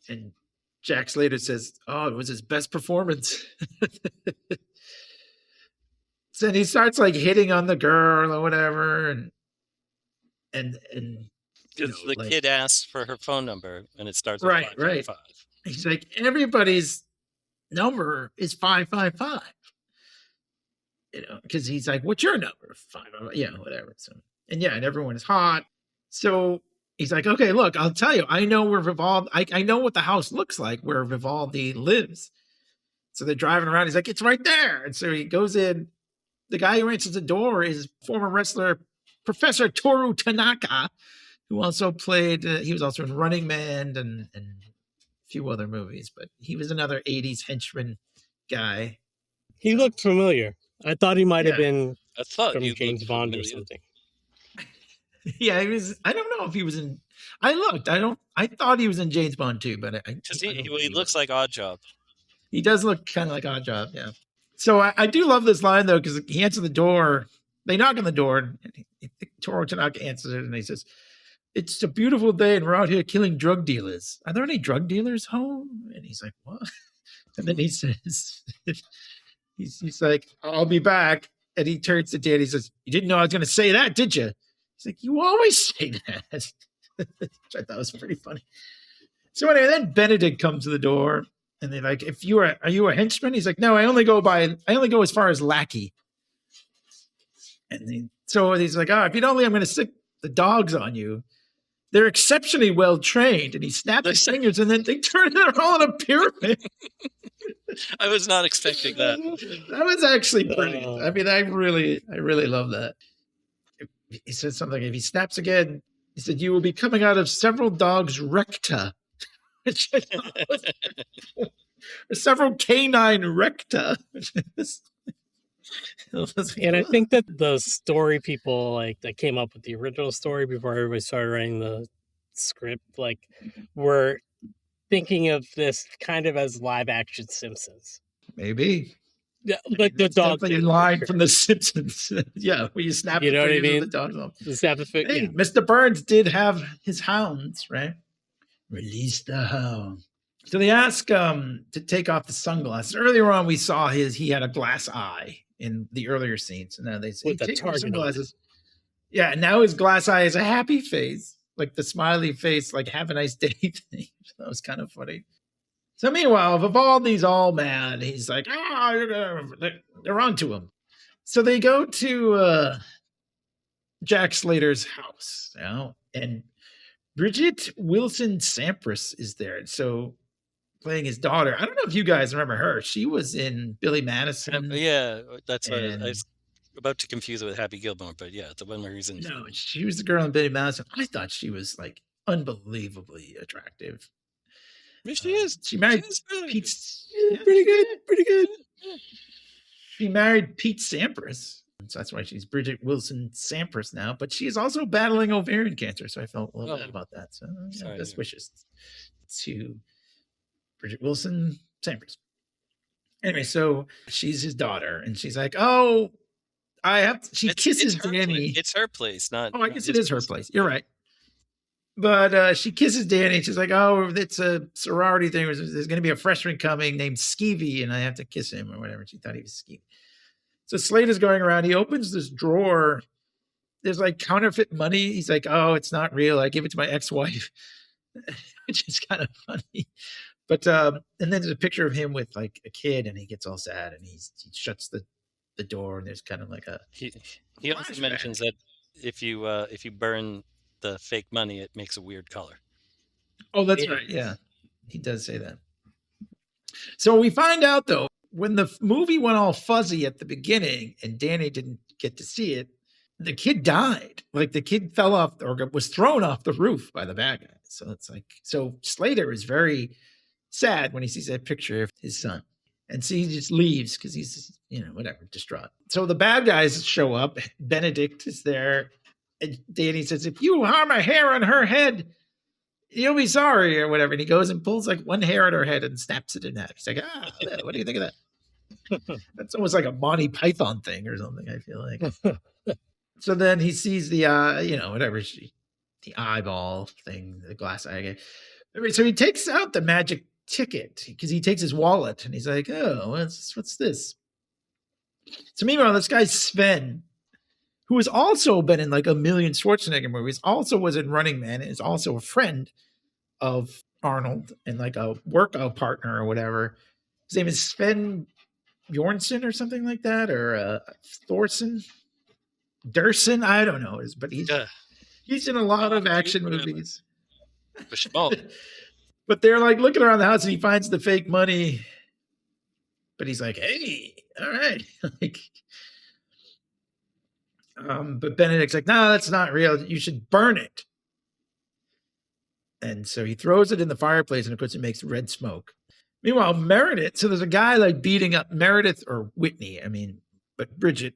And Jack Slater says, oh, it was his best performance. So then he starts like hitting on the girl or whatever. And the kid asks for her phone number and it starts with right, 555. He's like, everybody's number is 555. Because he's like, what's your number? 555. Yeah, whatever. So, and everyone is hot. So he's like, okay, look, I'll tell you, I know where Vivaldi, I know what the house looks like where Vivaldi lives. So they're driving around. He's like, it's right there. And so he goes in. The guy who answers the door is former wrestler Professor Toru Tanaka, who also played, he was also in Running Man and a few other movies, but he was another 80s henchman guy. He looked familiar. I thought he might have been from James Bond or something. Yeah, he was. I don't know if he was in. I looked. I thought he was in James Bond too, but because he looks like Oddjob. He does look kind of like Oddjob, yeah. So I do love this line though because he answers the door. They knock on the door. And Toru Tanaka answers it, and he says, "It's a beautiful day, and we're out here killing drug dealers. Are there any drug dealers home?" And he's like, "What?" And then he says, "He's like, I'll be back." And he turns to Dan. He says, "You didn't know I was going to say that, did you?" He's like, "You always say that," which I thought was pretty funny. So anyway, then Benedict comes to the door, and they're like, "Are you a henchman?" He's like, "No, I only go as far as lackey." And so he's like, "Oh, if you don't leave, I'm going to stick the dogs on you. They're exceptionally well trained." And he snaps his fingers, and then they turn it all in a pyramid. I was not expecting that. That was actually brilliant. I mean, I really love that. He said something. If he snaps again, he said, "You will be coming out of several dogs' recta." Several canine recta. And I think that the story people that came up with the original story before everybody started writing the script, were thinking of this kind of as live action Simpsons. Maybe. Yeah, like the dog line from The Simpsons. Yeah, where you snap the fingers what I mean? of the dogs off. Hey, Mr. Burns did have his hounds, right? Release the hound. So they ask to take off the sunglasses. Earlier on, we saw he had a glass eye in the earlier scenes. And now they say, take off sunglasses. Yeah, and now his glass eye is a happy face, like the smiley face, like have a nice day thing. That was kind of funny. So meanwhile, Vivaldi's all mad. He's like, they're on to him. So they go to Jack Slater's house, and Bridget Wilson Sampras is there. So playing his daughter. I don't know if you guys remember her. She was in Billy Madison. Yeah, that's what I was about to confuse it with Happy Gilmore, but yeah, the one where he's in. No, she was the girl in Billy Madison. I thought she was unbelievably attractive. She is. She married Pete. Pretty good. She married Pete Sampras. So that's why she's Bridget Wilson Sampras now. But she is also battling ovarian cancer. So I felt a little bad about that. So best wishes to Bridget Wilson Sampras. Anyway, so she's his daughter. And she's like, she kisses Danny. It's her place, not. Oh, I guess it is her place. You're right. But she kisses Danny. She's like, "Oh, it's a sorority thing. There's going to be a freshman coming named Skeevy, and I have to kiss him," or whatever. She thought he was Skeevy. So Slater's going around. He opens this drawer. There's counterfeit money. He's like, "Oh, it's not real. I give it to my ex-wife," which is kind of funny. But and then there's a picture of him with like a kid, and he gets all sad, and he shuts the door, and there's kind of like a. He also mentions that if you burn the fake money, it makes a weird color. Oh, that's right. Yeah, he does say that. So we find out though, when the movie went all fuzzy at the beginning, and Danny didn't get to see it, the kid died. Like the kid fell off or was thrown off the roof by the bad guy. So it's like, so Slater is very sad when he sees that picture of his son. And so he just leaves because he's, whatever, distraught. So the bad guys show up. Benedict is there. And Danny says, if you harm a hair on her head, you'll be sorry or whatever. And he goes and pulls like one hair on her head and snaps it in half. He's like, what do you think of that? That's almost like a Monty Python thing or something, I feel like. So then he sees the, the eyeball thing, the glass eye. So he takes out the magic ticket because he takes his wallet and he's like, oh, what's this? So meanwhile, this guy Sven, who has also been in like a million Schwarzenegger movies, also was in Running Man, and is also a friend of Arnold and like a workout partner or whatever. His name is Sven Bjornsson or something like that, or Thorson. Dursin, I don't know, but he's in a lot of action movies. But they're like looking around the house and he finds the fake money. But he's like, hey, all right. But Benedict's like, no, that's not real. You should burn it. And so he throws it in the fireplace, and of course it makes red smoke. Meanwhile, Meredith, so there's a guy like beating up Meredith or Whitney, but Bridget.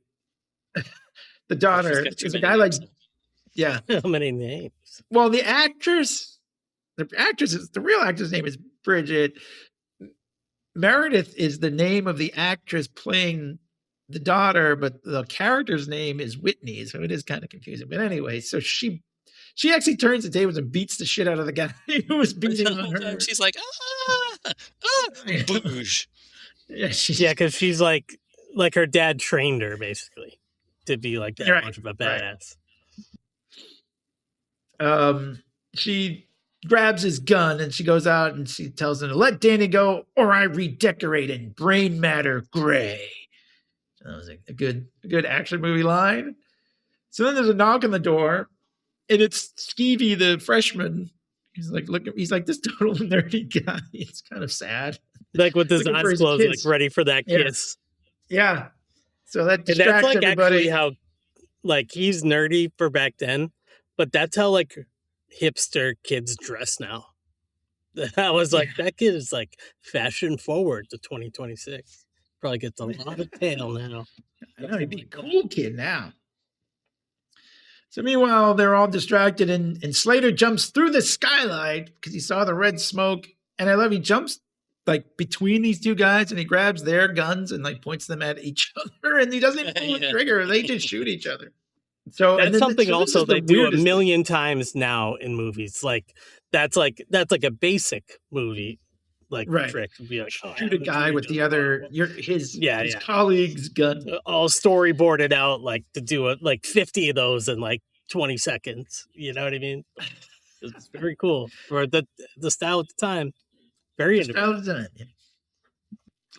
The daughter, there's a guy like, yeah. How many names? Well, the real actress name is Bridget. Meredith is the name of the actress playing the daughter, but the character's name is Whitney, so it is kind of confusing. But anyway, so she actually turns the tables and beats the shit out of the guy who was beating on her. She's like, boosh. Yeah, because she's like her dad trained her basically to be like that much of a badass. Right. She grabs his gun and she goes out and she tells him to let Danny go or I redecorate in brain matter gray. That was a good action movie line. So then there's a knock on the door and it's Skeevy, the freshman. He's like, he's like this total nerdy guy. It's kind of sad. Like with his eyes closed, like ready for that kiss. Yeah. So that distracts that's like everybody. Actually how like he's nerdy for back then, but that's how like hipster kids dress now. I was like, that kid is like fashion forward to 2026. Probably gets a lot of tail now. I know, he'd be a cool kid now. So meanwhile, they're all distracted and Slater jumps through the skylight because he saw the red smoke. And I love he jumps like between these two guys and he grabs their guns and like points them at each other and he doesn't even pull the trigger. They just shoot each other. So that's something also they do a million times now in movies. Like that's like a basic movie trick. Be like, shoot a guy with the other his colleague's gun. All storyboarded out like to do 50 of those in like 20 seconds. You know what I mean? It's very cool for the style at the time. Very interesting.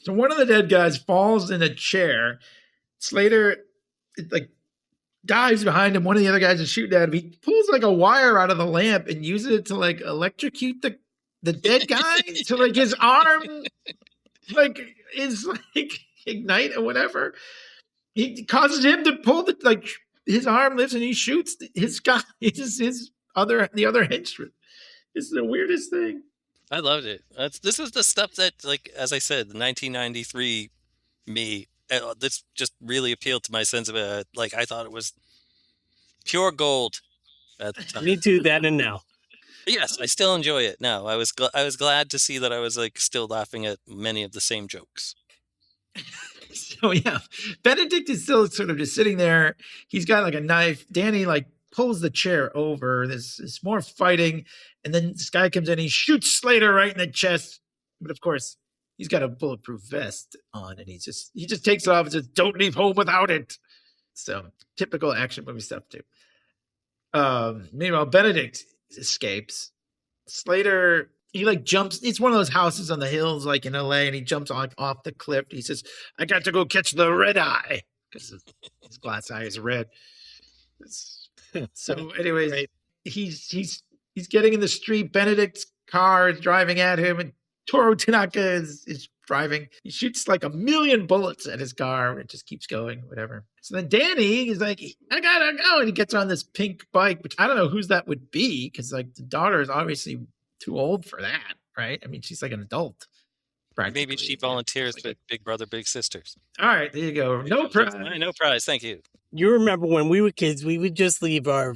So one of the dead guys falls in a chair. Slater dives behind him. One of the other guys is shooting at him. He pulls like a wire out of the lamp and uses it to like electrocute the dead guy. So like his arm is like ignite or whatever. He causes him to pull his arm lifts and he shoots his guy. The other henchman. It's the weirdest thing. I loved it. This is the stuff that, like, as I said, the 1993 me, this just really appealed to my sense of it. Like, I thought it was pure gold at the time. Me too, then and now. Yes, I still enjoy it now. I was glad to see that I was like still laughing at many of the same jokes. So yeah, Benedict is still sort of just sitting there. He's got like a knife. Danny like pulls the chair over. There's more fighting. And then this guy comes in, he shoots Slater right in the chest. But of course, he's got a bulletproof vest on and he just takes it off and says, don't leave home without it. So typical action movie stuff too. Meanwhile, Benedict escapes. Slater, he like jumps. It's one of those houses on the hills, like in LA, and he jumps off the cliff. He says, "I got to go catch the red eye," because his glass eye is red. So, anyways, Right. he's getting in the street. Benedict's car is driving at him, and Toru Tanaka is driving. He shoots like 1,000,000 bullets at his car. It just keeps going, whatever. So then Danny is like, "I gotta go," and he gets on this pink bike, which I don't know whose that would be, because like the daughter is obviously too old for that, right? I mean, she's like an adult. Maybe she volunteers with Big Brother, Big Sisters. All right, there you go. No prize. No prize. Thank you. You remember when we were kids, we would just leave our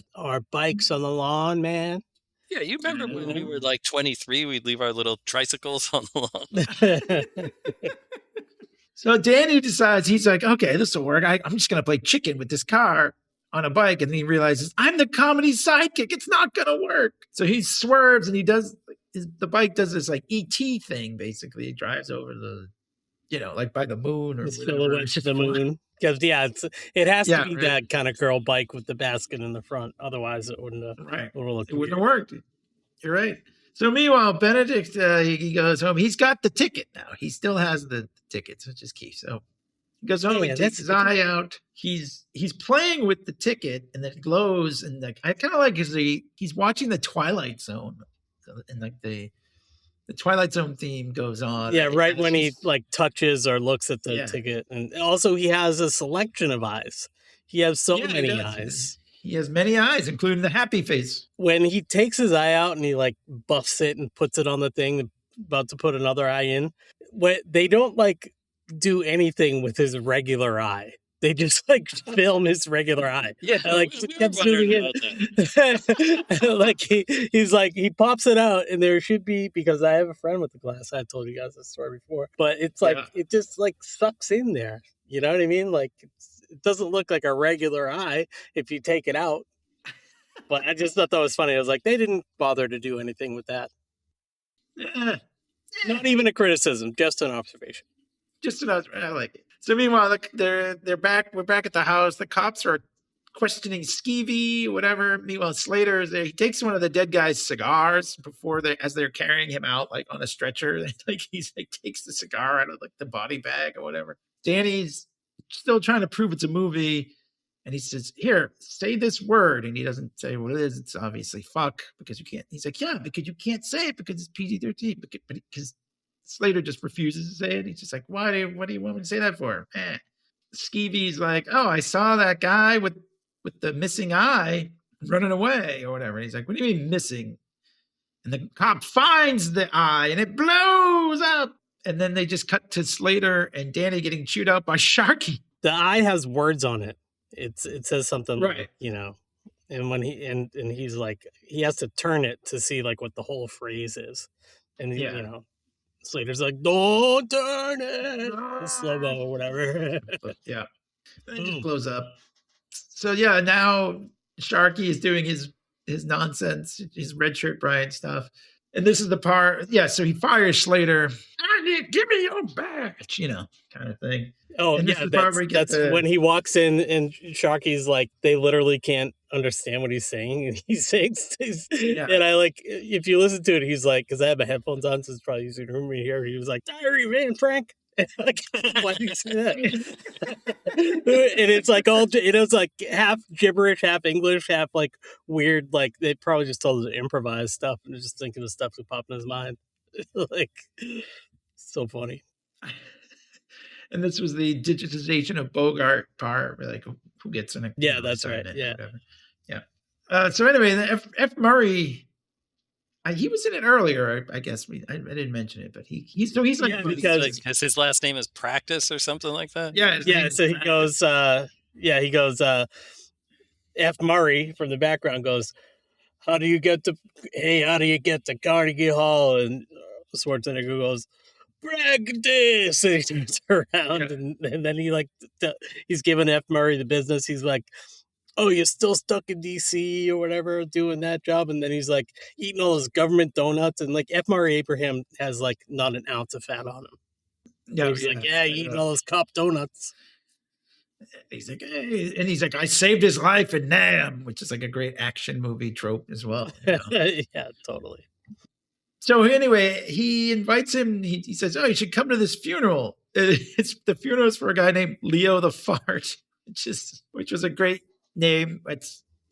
bikes on the lawn, man. Yeah, you remember when we were like 23, we'd leave our little tricycles on the lawn. So Danny decides, he's like, okay, this will work. I'm just going to play chicken with this car on a bike. And then he realizes, I'm the comedy sidekick. It's not going to work. So he swerves and he does, the bike does this like ET thing, basically. It drives over the, like by the moon or silhouette to the moon. Because, it has to be right. that kind of girl bike with the basket in the front. Otherwise, it wouldn't have, right. It wouldn't have worked. You're right. So meanwhile, Benedict, he goes home. He's got the ticket now. He still has the tickets, which is key. So he goes home, he takes his eye out. He's playing with the ticket, and then it glows. And like I kind of like because he's watching the Twilight Zone, and like the Twilight Zone theme goes on. Yeah, right when he like touches or looks at the ticket, and also he has a selection of eyes. He has so many eyes. He has many eyes, including the happy face. When he takes his eye out and he like buffs it and puts it on the thing, about to put another eye in, they don't like do anything with his regular eye. They just like film his regular eye. Yeah, like kept zooming in. Like he's like he pops it out, and there should be, because I have a friend with the glass. I told you guys this story before, but it's like it just like sucks in there. You know what I mean? Like it doesn't look like a regular eye if you take it out. But I just thought that was funny. I was like, they didn't bother to do anything with that. Not even a criticism, just an observation. Just an observation. I like it. So meanwhile, they're back. We're back at the house. The cops are questioning Skeevy, whatever. Meanwhile, Slater's there. He takes one of the dead guy's cigars as they're carrying him out, like on a stretcher. Like he's like takes the cigar out of like the body bag or whatever. Danny's still trying to prove it's a movie, and he says, "Here, say this word," and he doesn't say what it is. It's obviously fuck, because you can't. He's like, "Yeah, because you can't say it because it's PG-13." Because Slater just refuses to say it. He's just like, what do you want me to say that for? Skeevy's like, "Oh, I saw that guy with the missing eye running away," or whatever. And he's like, "What do you mean missing?" And the cop finds the eye and it blows up. And then they just cut to Slater and Danny getting chewed out by Sharky. The eye has words on it. It says something, right? Like, and when and he's like, he has to turn it to see like what the whole phrase is, and Slater's like, "Don't turn it," slow-mo or whatever. But yeah, and it just blows up. So yeah, now Sharky is doing his nonsense, his red shirt Brian stuff, and this is the part. Yeah, so he fires Slater. "Give me your badge," kind of thing. Oh, and yeah, that's when he walks in and Sharky's like, they literally can't understand what he's saying. And he sings, and I like, if you listen to it, he's like, because I have my headphones on, so it's probably easier to hear me here. He was like, "Diary man, Frank." Like, why do you say that? And it's like it's like half gibberish, half English, half like weird. Like they probably just told him to improvise stuff and just thinking of stuff that popped in his mind. Like, so funny. And this was the digitization of Bogart part, like who gets in it. Yeah, that's right. Yeah. Yeah. So anyway, F. Murray, he was in it earlier. I guess I didn't mention it, but he's like, because his last name is Practice or something like that. Yeah. So he goes, F. Murray from the background goes, how do you get to Carnegie Hall? And Schwarzenegger goes, "Practice." And he turns around and then he's giving F. Murray the business. He's like, "Oh, you're still stuck in DC or whatever doing that job." And then he's like eating all those government donuts, and like F. Murray Abraham has like not an ounce of fat on him. Yeah, he's like, eating all those cup donuts. He's like, hey, and he's like, "I saved his life in Nam," which is like a great action movie trope as well. Yeah, totally. So anyway, he invites him. He says, "Oh, you should come to this funeral." The funeral is for a guy named Leo the Fart, which was a great name.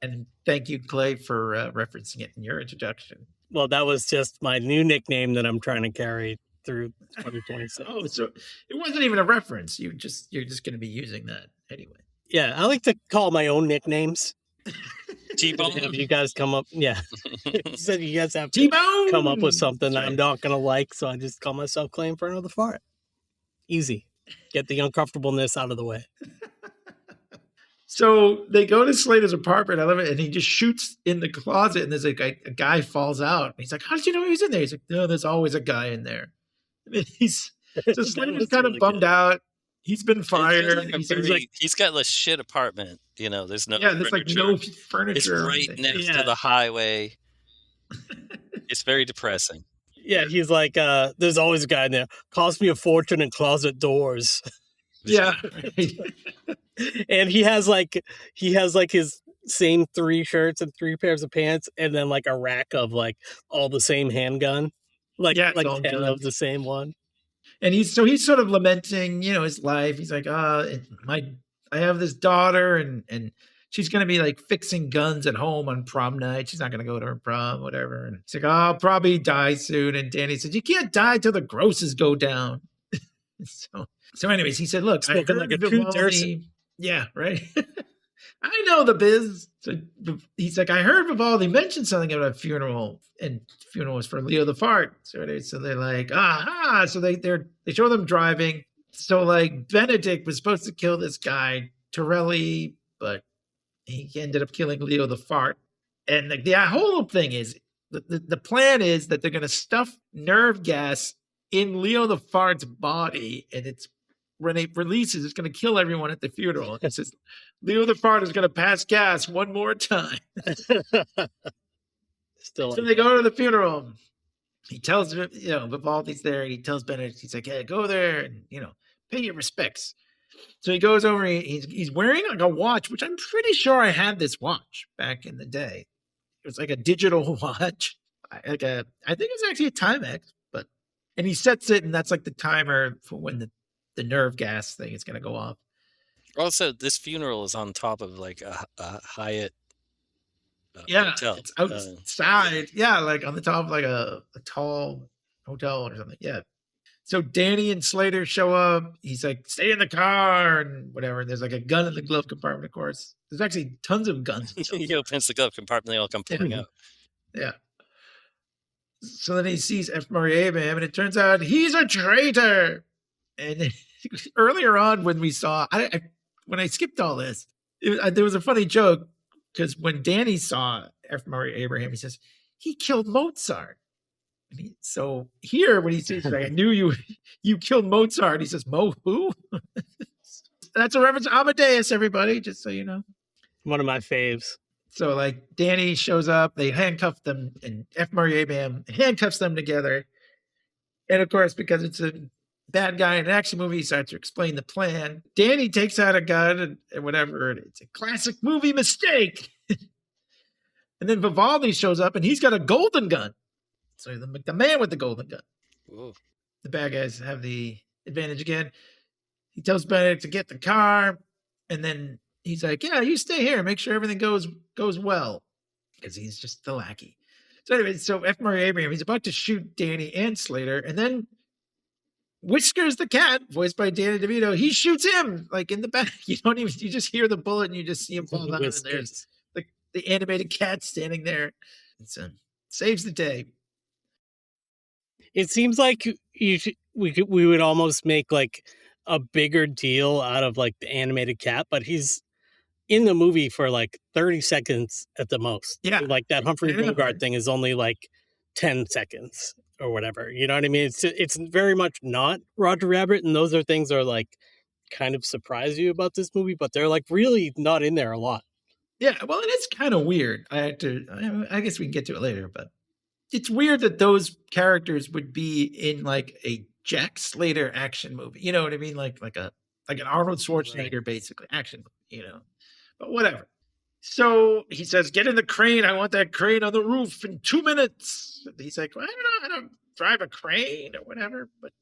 And thank you, Clay, for referencing it in your introduction. Well, that was just my new nickname that I'm trying to carry through 2026. Oh, so it wasn't even a reference. You're just going to be using that anyway. Yeah, I like to call my own nicknames. T-Bone. Have you guys come up? Yeah, so you guys have to T-Bone! come up with something That's right. I'm not gonna like, so I just call myself Clay Ferno the Fart. Easy. Get the uncomfortableness out of the way. So they go to Slater's apartment. I love it. And he just shoots in the closet, and there's a guy falls out. He's like, "How did you know he was in there?" He's like, "No, there's always a guy in there." I mean, so Slater's kind of bummed out. He's been fired. He's got a shit apartment. You know, there's no there's like no furniture. It's right next to the highway. It's very depressing. Yeah, he's like, there's always a guy in there. Cost me a fortune in closet doors. Yeah. And he has like his same 3 shirts and 3 pairs of pants, and then like a rack of like all the same handgun. Like 10 of the same one. And he's sort of lamenting, his life. He's like, I have this daughter, and she's going to be like fixing guns at home on prom night. She's not going to go to her prom, whatever. And he's like, "Oh, I'll probably die soon." And Danny said, "You can't die till the grosses go down." So anyways, he said, "Look, I heard like a true Dursin. Yeah, right. I know the biz." So he's like, "I heard Vivaldi mentioned something about a funeral, and funeral was for Leo the Fart." So they're like, "Aha!" So they show them driving. So like Benedict was supposed to kill this guy Torelli, but he ended up killing Leo the Fart. And the whole thing is the plan is that they're going to stuff nerve gas in Leo the Fart's body, and when it releases, it's going to kill everyone at the funeral. It says Leo the Fart is going to pass gas one more time. So they go to the funeral. He tells Vivaldi's there, and he tells Benedict, he's like, "Hey, go there and pay your respects." So he goes over. He's wearing like a watch, which I'm pretty sure I had this watch back in the day. It was like a digital watch, I think it's actually a Timex, and he sets it, and that's like the timer for when the nerve gas thing is going to go off. Also, this funeral is on top of like a Hyatt. Hotel. It's outside. Like on the top of like a tall hotel or something. Yeah. So Danny and Slater show up. He's like, "Stay in the car," and whatever. And there's like a gun in the glove compartment, of course. There's actually tons of guns. He opens the glove compartment, they all come pouring out. Yeah. So then he sees F. Murray Abraham, and it turns out he's a traitor. And earlier on, when we saw, when I skipped all this, there was a funny joke, because when Danny saw F. Murray Abraham, he says, "He killed Mozart." So here, when he says, "I knew you killed Mozart," he says, "Mo who?" That's a reference to Amadeus, everybody, just so you know. One of my faves. So like Danny shows up, they handcuff them, and F. Murray Abraham handcuffs them together. And of course, because it's a bad guy in an action movie, he starts to explain the plan. Danny takes out a gun and whatever. It's a classic movie mistake. And then Vivaldi shows up, and he's got a golden gun. So the man with the golden gun. Ooh. The bad guys have the advantage again. He tells Benedict to get the car, and then he's like, "Yeah, you stay here. Make sure everything goes well," because he's just the lackey. So anyway, so F. Murray Abraham, he's about to shoot Danny and Slater, and then Whiskers the cat, voiced by Danny DeVito, he shoots him like in the back. You just hear the bullet, and you just see him fall down. And there's the animated cat standing there. So saves the day. It seems like we would almost make like a bigger deal out of like the animated cat, but he's in the movie for like 30 seconds at the most. Yeah. Like that Humphrey Bogart thing is only like 10 seconds or whatever. You know what I mean? It's very much not Roger Rabbit, and those are things that are like kind of surprise you about this movie, but they're like really not in there a lot. Yeah, well, it is kind of weird. I guess we can get to it later, but it's weird that those characters would be in like a Jack Slater action movie. You know what I mean? Like an Arnold Schwarzenegger, basically action movie, But whatever. So he says, "Get in the crane. I want that crane on the roof in 2 minutes." And he's like, well, I don't know. I don't drive a crane or whatever. But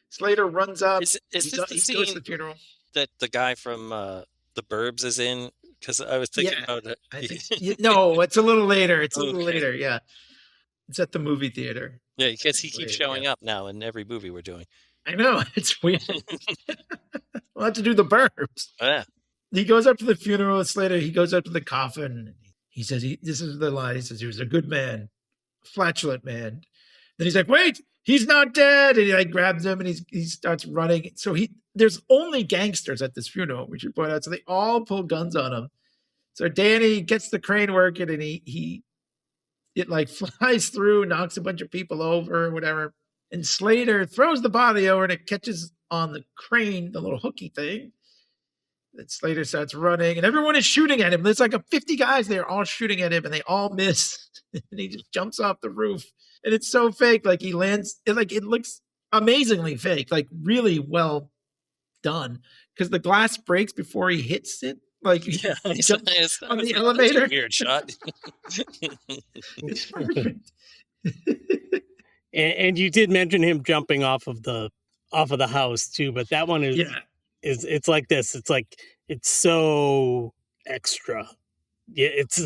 Slater runs up. Is this the He goes scene to the funeral. that the guy from The Burbs is in? Because I was thinking about it. I think no, it's a little later. It's a little Okay. later. Yeah, it's at the movie theater. Yeah, because he keeps Later, showing up now in every movie we're doing. I know, it's weird. We'll have to do The Burbs. Oh, yeah. He goes up to the funeral. Slater, he goes up to the coffin. He says, this is the line. He says, he was a good man, a flatulent man. Then he's like, wait, he's not dead. And he like grabs him and he starts running. So there's only gangsters at this funeral, we should point out. So they all pull guns on him. So Danny gets the crane working and it like flies through, knocks a bunch of people over or whatever. And Slater throws the body over and it catches on the crane, the little hooky thing. That Slater starts running and everyone is shooting at him. There's like 50 guys there all shooting at him and they all miss. And he just jumps off the roof. And it's so fake. Like he lands, it looks amazingly fake, like really well done. Because the glass breaks before he hits it. Like he jumps on the elevator. Weird shot. It's perfect. And you did mention him jumping off of the house too, but that one is it's like this. It's like it's so extra. Yeah, it's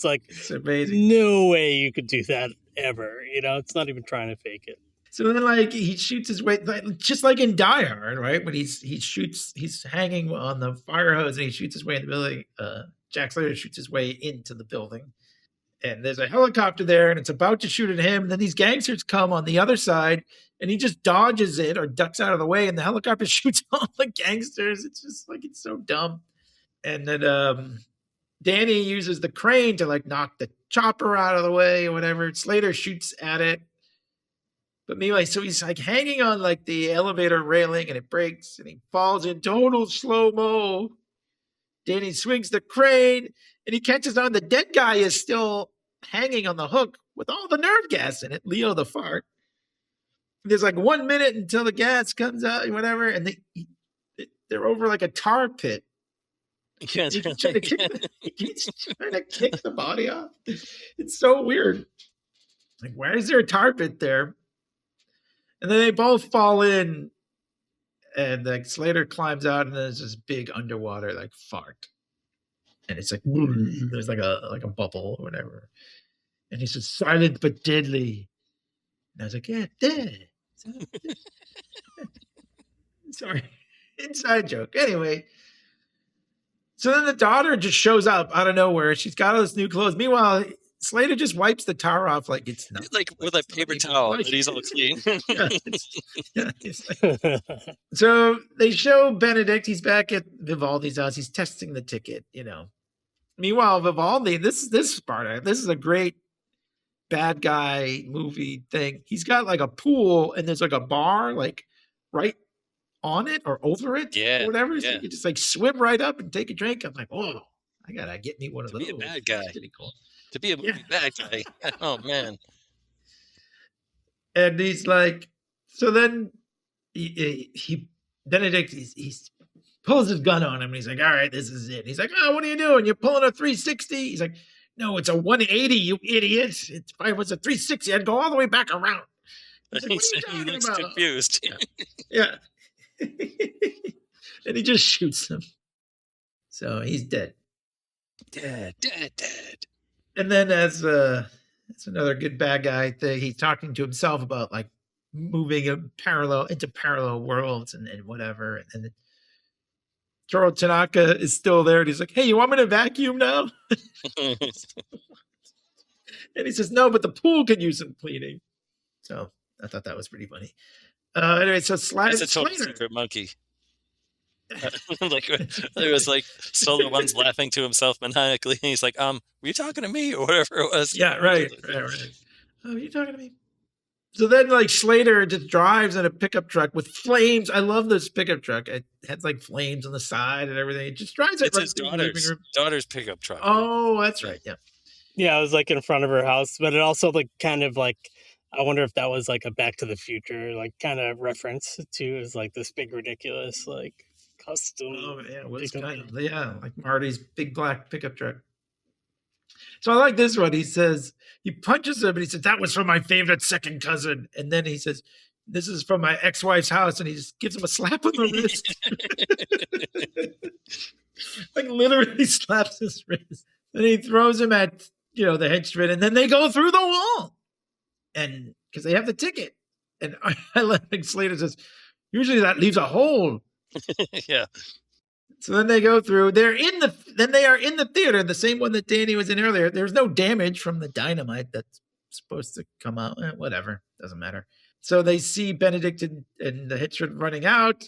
like it's amazing. No way you could do that ever. You know, it's not even trying to fake it. So then, like, he shoots his way, just like in Die Hard, right? When he's hanging on the fire hose and he shoots his way in the building. Jack Slater shoots his way into the building. And there's a helicopter there and it's about to shoot at him. And then these gangsters come on the other side and he just dodges it or ducks out of the way and the helicopter shoots all the gangsters. It's just like, it's so dumb. And then Danny uses the crane to like knock the chopper out of the way or whatever. Slater shoots at it. But meanwhile, so he's like hanging on like the elevator railing and it breaks and he falls in total slow-mo. Danny swings the crane and he catches on. The dead guy is still hanging on the hook with all the nerve gas in it. Leo the fart. There's like 1 minute until the gas comes out and whatever. And they're over like a tar pit. He's trying to kick the body off. It's so weird. Like, why is there a tar pit there? And then they both fall in, and like Slater climbs out, and there's this big underwater like fart, and it's like there's like a bubble or whatever, and he says silent but deadly, and I was like, yeah, dead. Sorry, inside joke. Anyway, so then the daughter just shows up out of nowhere. She's got all this new clothes. Meanwhile, Slater just wipes the tar off like it's not. Like with a paper towel, but he's all clean. So they show Benedict. He's back at Vivaldi's house. He's testing the ticket, you know. Meanwhile, Vivaldi, this part, this is a great bad guy movie thing. He's got like a pool and there's like a bar like right on it or over it or whatever. So you can just like swim right up and take a drink. I'm like, oh, I gotta get me one of those. Be a bad guy. That's pretty cool. To be a bad guy. Oh, man. And he's like, so then Benedict, he pulls his gun on him. And he's like, all right, this is it. He's like, oh, what are you doing? You're pulling a 360? He's like, no, it's a 180, you idiot. If I was a 360, I'd go all the way back around. He's like, he looks confused. Yeah. And he just shoots him. So he's dead. Dead. And then as another good bad guy thing, he's talking to himself about like moving into parallel worlds and whatever. And then Toro Tanaka is still there and he's like, hey, you want me to vacuum now? And he says, no, but the pool could use some cleaning. So I thought that was pretty funny. Anyway, so That's a total secret monkey. Like it was like Solo One's laughing to himself maniacally, and he's like, were you talking to me or whatever it was? Yeah, right. Oh, are you talking to me? So then like Slater just drives in a pickup truck with flames. I love this pickup truck. It has like flames on the side and everything. It just drives it. It's his daughter's pickup truck. Oh, that's right. Yeah. Yeah, it was like in front of her house, but it also like kind of like, I wonder if that was like a Back to the Future like kind of reference to is like this big ridiculous like custom. Oh, yeah, it was pickup kind of, truck. yeah, like Marty's big black pickup truck. So I like this one. He says, he punches him and he says, that was from my favorite second cousin. And then he says, this is from my ex-wife's house. And he just gives him a slap on the wrist. Like literally slaps his wrist. And he throws him at, the henchman. And then they go through the wall. And because they have the ticket. And I like Slater says, usually that leaves a hole. Yeah. So then they go through. They are in the theater, the same one that Danny was in earlier. There's no damage from the dynamite that's supposed to come out. Whatever, doesn't matter. So they see Benedict and the hitchman running out,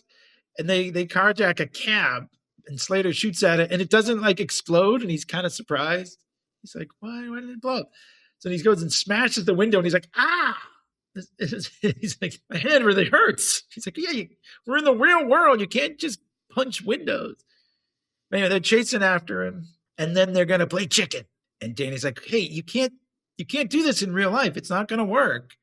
and they carjack a cab. And Slater shoots at it, and it doesn't like explode. And he's kind of surprised. He's like, "Why did it blow up?" So he goes and smashes the window, and he's like, "Ah!" He's like, "My head really hurts." He's like, "Yeah, we're in the real world. You can't just punch windows." Anyway, they're chasing after him, and then they're gonna play chicken. And Danny's like, "Hey, you can't do this in real life. It's not gonna work."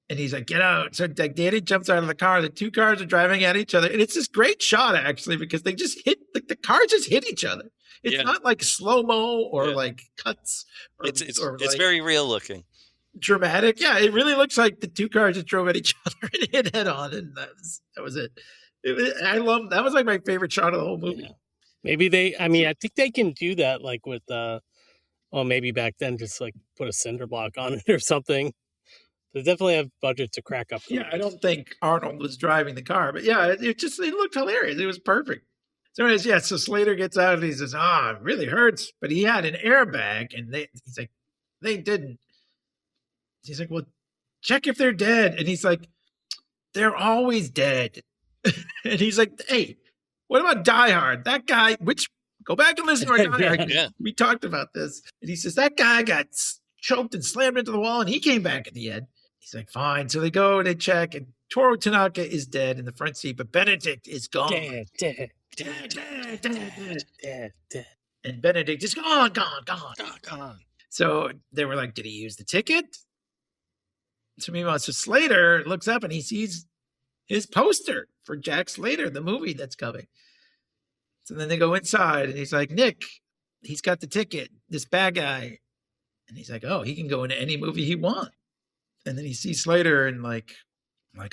And he's like, "Get out!" So like, Danny jumps out of the car. The two cars are driving at each other, and it's this great shot actually because they just hit the cars just hit each other. It's not like slow mo or like cuts. It's like very real looking. Dramatic. Yeah, it really looks like the two cars just drove at each other and hit head on, and that was it. I love that was like my favorite shot of the whole movie. Yeah. Maybe I think they can do that like with maybe back then just like put a cinder block on it or something. They definitely have budget to crack up. Yeah, I don't think Arnold was driving the car, but yeah, it looked hilarious. It was perfect. So anyways, so Slater gets out and he says, it really hurts, but he had an airbag, and he's like, they didn't. He's like, well, check if they're dead. And he's like, they're always dead. And he's like, hey, what about Die Hard? That guy, go back and listen to our Die Hard. Yeah. We talked about this. And he says, that guy got choked and slammed into the wall, and he came back at the end. He's like, fine. So they go and they check, and Toru Tanaka is dead in the front seat, but Benedict is gone. Dead. And Benedict is gone. So they were like, did he use the ticket? So meanwhile, Slater looks up and he sees his poster for Jack Slater, the movie that's coming. So then they go inside and he's like, Nick, he's got the ticket, this bad guy. And he's like, oh, he can go into any movie he wants. And then he sees Slater and like,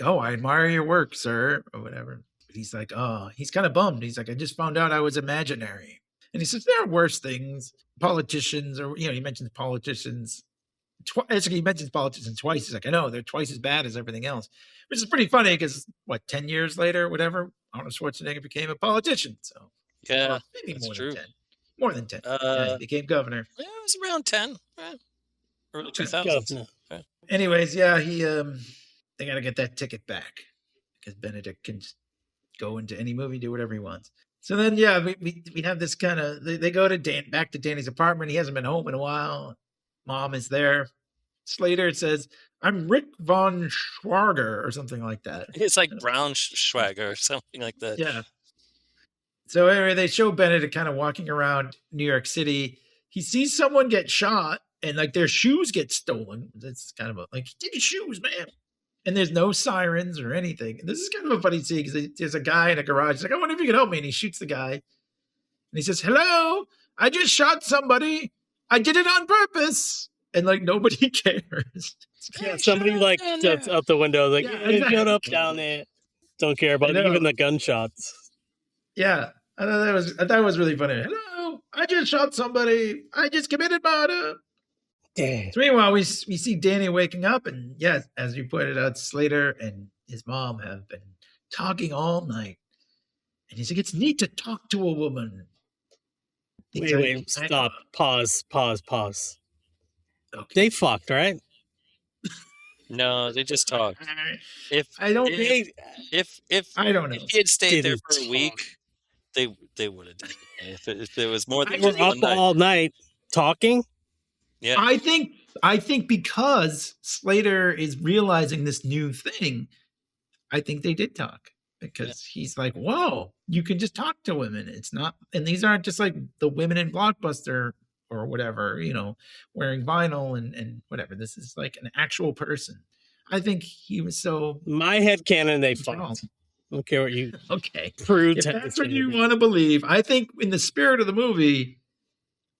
oh, I admire your work, sir, or whatever. But he's like, oh, he's kind of bummed. He's like, I just found out I was imaginary. And he says, there are worse things. Politicians, or, he mentions politicians. He mentions politicians twice. He's like, I know, they're twice as bad as everything else. Which is pretty funny because, 10 years later, whatever, Arnold Schwarzenegger became a politician. So, yeah, maybe that's more true. than 10. More than 10. He became governor. Yeah, it was around 10. Early 2000s. Okay. Anyways, yeah, they got to get that ticket back because Benedict can just go into any movie, do whatever he wants. So then, yeah, we have this kind of, they go to back to Danny's apartment. He hasn't been home in a while. Mom is there. Slater says, I'm Rick von Schwarger or something like that. It's like Brown Schwager or something like that. Yeah. So anyway, they show Benedict kind of walking around New York City. He sees someone get shot and like their shoes get stolen. That's kind of like, take your shoes, man. And there's no sirens or anything. And this is kind of a funny scene because there's a guy in a garage. He's like, I wonder if you can help me. And he shoots the guy. And he says, hello, I just shot somebody. I did it on purpose. And like nobody cares. Yeah, somebody like jumps out the window like, shut up down there. Don't care about even the gunshots. Yeah. I thought it was really funny. Hello, I just shot somebody. I just committed murder. Damn. So meanwhile, we see Danny waking up, and yes, as you pointed out, Slater and his mom have been talking all night. And he's like, it's neat to talk to a woman. Wait, stop. Pause. Okay. They fucked, right? No, they just talked. If I don't if I don't know. If he had stayed there for a Didn't week, they would have done it. If there was more than They were one up night. all night talking. Yeah. I think because Slater is realizing this new thing, I think they did talk because he's like, whoa, you can just talk to women. It's not, and these aren't just like the women in Blockbuster or whatever, wearing vinyl and whatever. This is like an actual person. I think he was so. My headcanon, they fucked. I don't care what you Okay. crude. If that's what you want to believe, I think in the spirit of the movie,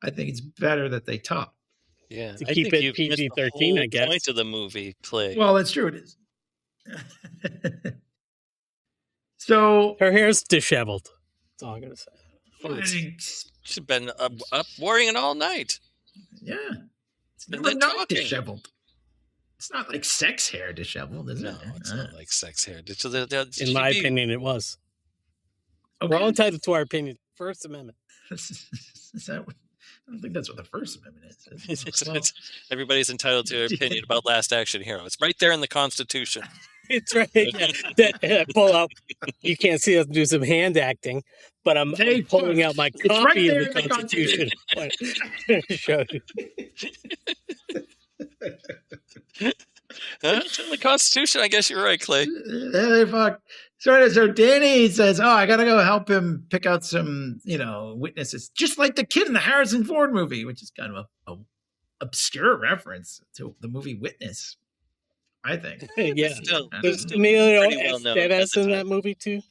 I think it's better that they talk. Yeah, To I keep think it you've missed the PG-13, I whole guess. point of the movie, Clay. Well, that's true. It is. So Her hair's disheveled. That's all I'm gonna say. I think, She's been up worrying all night. yeah, it's And never then not talking. disheveled. It's not like sex hair disheveled, is No, it? it's not like sex hair. In my opinion, it was. Okay. We're all entitled to our opinion. First Amendment. Is that what, I don't think that's what the First Amendment is. Well, Everybody's entitled to their opinion about Last Action Hero. It's right there in the Constitution. It's right. Yeah. Pull up. You can't see us do some hand acting, but I'm pulling out my It's right copy there of the in the Constitution. Show you. It's in the Constitution. I guess you're right, Clay. Fuck. So Danny says, "Oh, I gotta go help him pick out some, witnesses, just like the kid in the Harrison Ford movie," which is kind of a obscure reference to the movie Witness, I think. Yeah. Still, There's Emilio pretty well known at Estevez the in time. that movie too.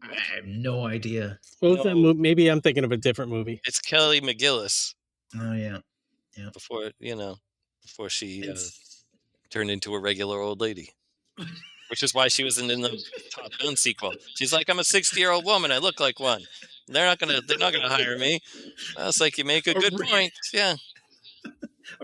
I have no idea. What was that movie? Maybe I'm thinking of a different movie. It's Kelly McGillis Oh yeah. before she turned into a regular old lady, which is why she wasn't in the Top Gun sequel. She's like, I'm a 60-year-old woman. I look like one. They're not gonna hire me. I was like, you make a good point. Yeah.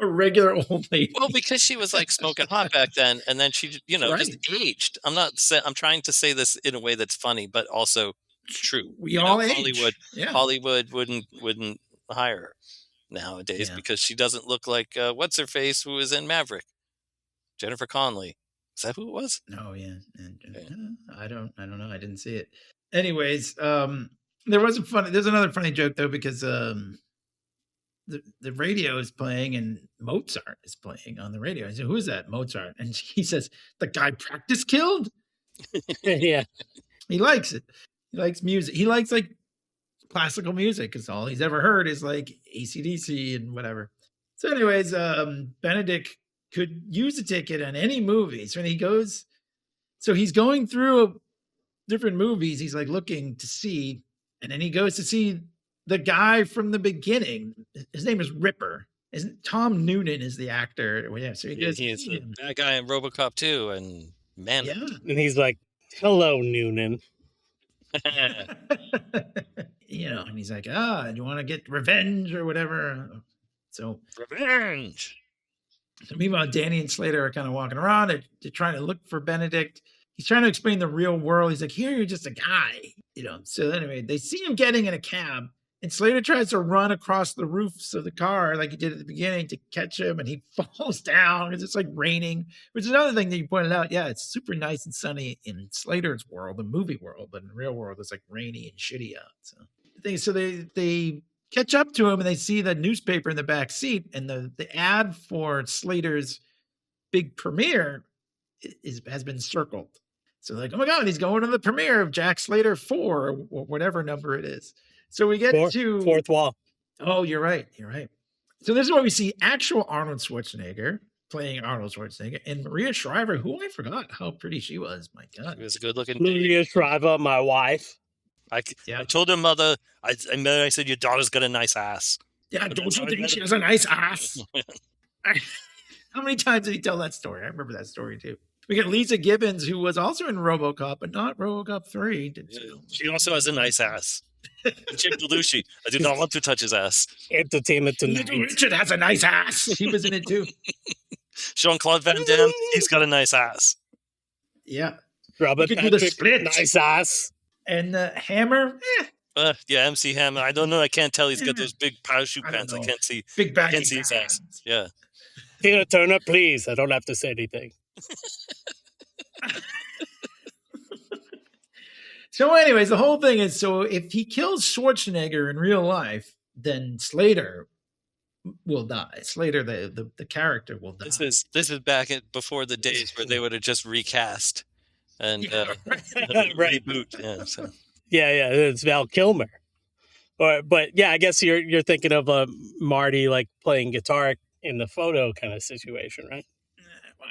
A regular old lady. Well, because she was like smoking hot back then, and then she, Right. just aged. I'm trying to say this in a way that's funny, but also true. We all age. Hollywood wouldn't hire her nowadays because she doesn't look like what's her face who was in Maverick, Jennifer Connelly. Is that who it was? Oh yeah. I don't know. I didn't see it. Anyways, there's another funny joke though, because the radio is playing and Mozart is playing on the radio. I said, "Who is that, Mozart?" And he says, "The guy Practice killed." Yeah. He likes it. He likes music. He likes like classical music because all he's ever heard is like AC/DC and whatever. So anyways, Benedict could use a ticket on any movie. So when he's going through different movies, he's like looking to see, and then he goes to see the guy from the beginning. His name is Ripper. Tom Noonan is the actor. Yeah, so he goes. He's the bad guy in RoboCop 2 and Man. Yeah. And he's like, "Hello, Noonan." And he's like, do you want to get revenge or whatever? So Revenge. So meanwhile, Danny and Slater are kind of walking around. They're trying to look for Benedict. He's trying to explain the real world. He's like, here, you're just a guy, So anyway, they see him getting in a cab, and Slater tries to run across the roofs of the car like he did at the beginning to catch him, and he falls down because it's like raining, which is another thing that you pointed out. Yeah, it's super nice and sunny in Slater's world, the movie world, but in the real world, it's like rainy and shitty out. So they catch up to him, and they see the newspaper in the back seat, and the ad for Slater's big premiere has been circled. So like, oh my God, he's going to the premiere of Jack Slater 4 or whatever number it is. So we get to Fourth Wall. Oh, you're right. So this is where we see actual Arnold Schwarzenegger playing Arnold Schwarzenegger, and Maria Shriver, who I forgot how pretty she was. My God. She was a good looking. Maria Shriver, my wife. I told her mother, I said, your daughter's got a nice ass. Yeah, don't you think she has a nice ass? How many times did he tell that story? I remember that story too. We got Lisa Gibbons, who was also in RoboCop, but not RoboCop 3. She also has a nice ass. Jim Belushi, I do not want to touch his ass. Entertainment Tonight. Richard has a nice ass. He was in it too. Jean-Claude Van Damme, he's got a nice ass. Yeah. Robert He could do the Patrick, split. nice ass. And Hammer, yeah, MC Hammer. I don't know. I can't tell. He's got those big parachute pants. I can't see. Big back. I can't see his ass. Yeah. Tina Turner, please. I don't have to say anything. So anyways, the whole thing is, so if he kills Schwarzenegger in real life, then Slater will die. Slater, the character, will die. This is back before the days where they would have just recast and reboot. Yeah, so. Yeah, it's Val Kilmer. But yeah, I guess you're thinking of Marty like playing guitar in the photo kind of situation, right?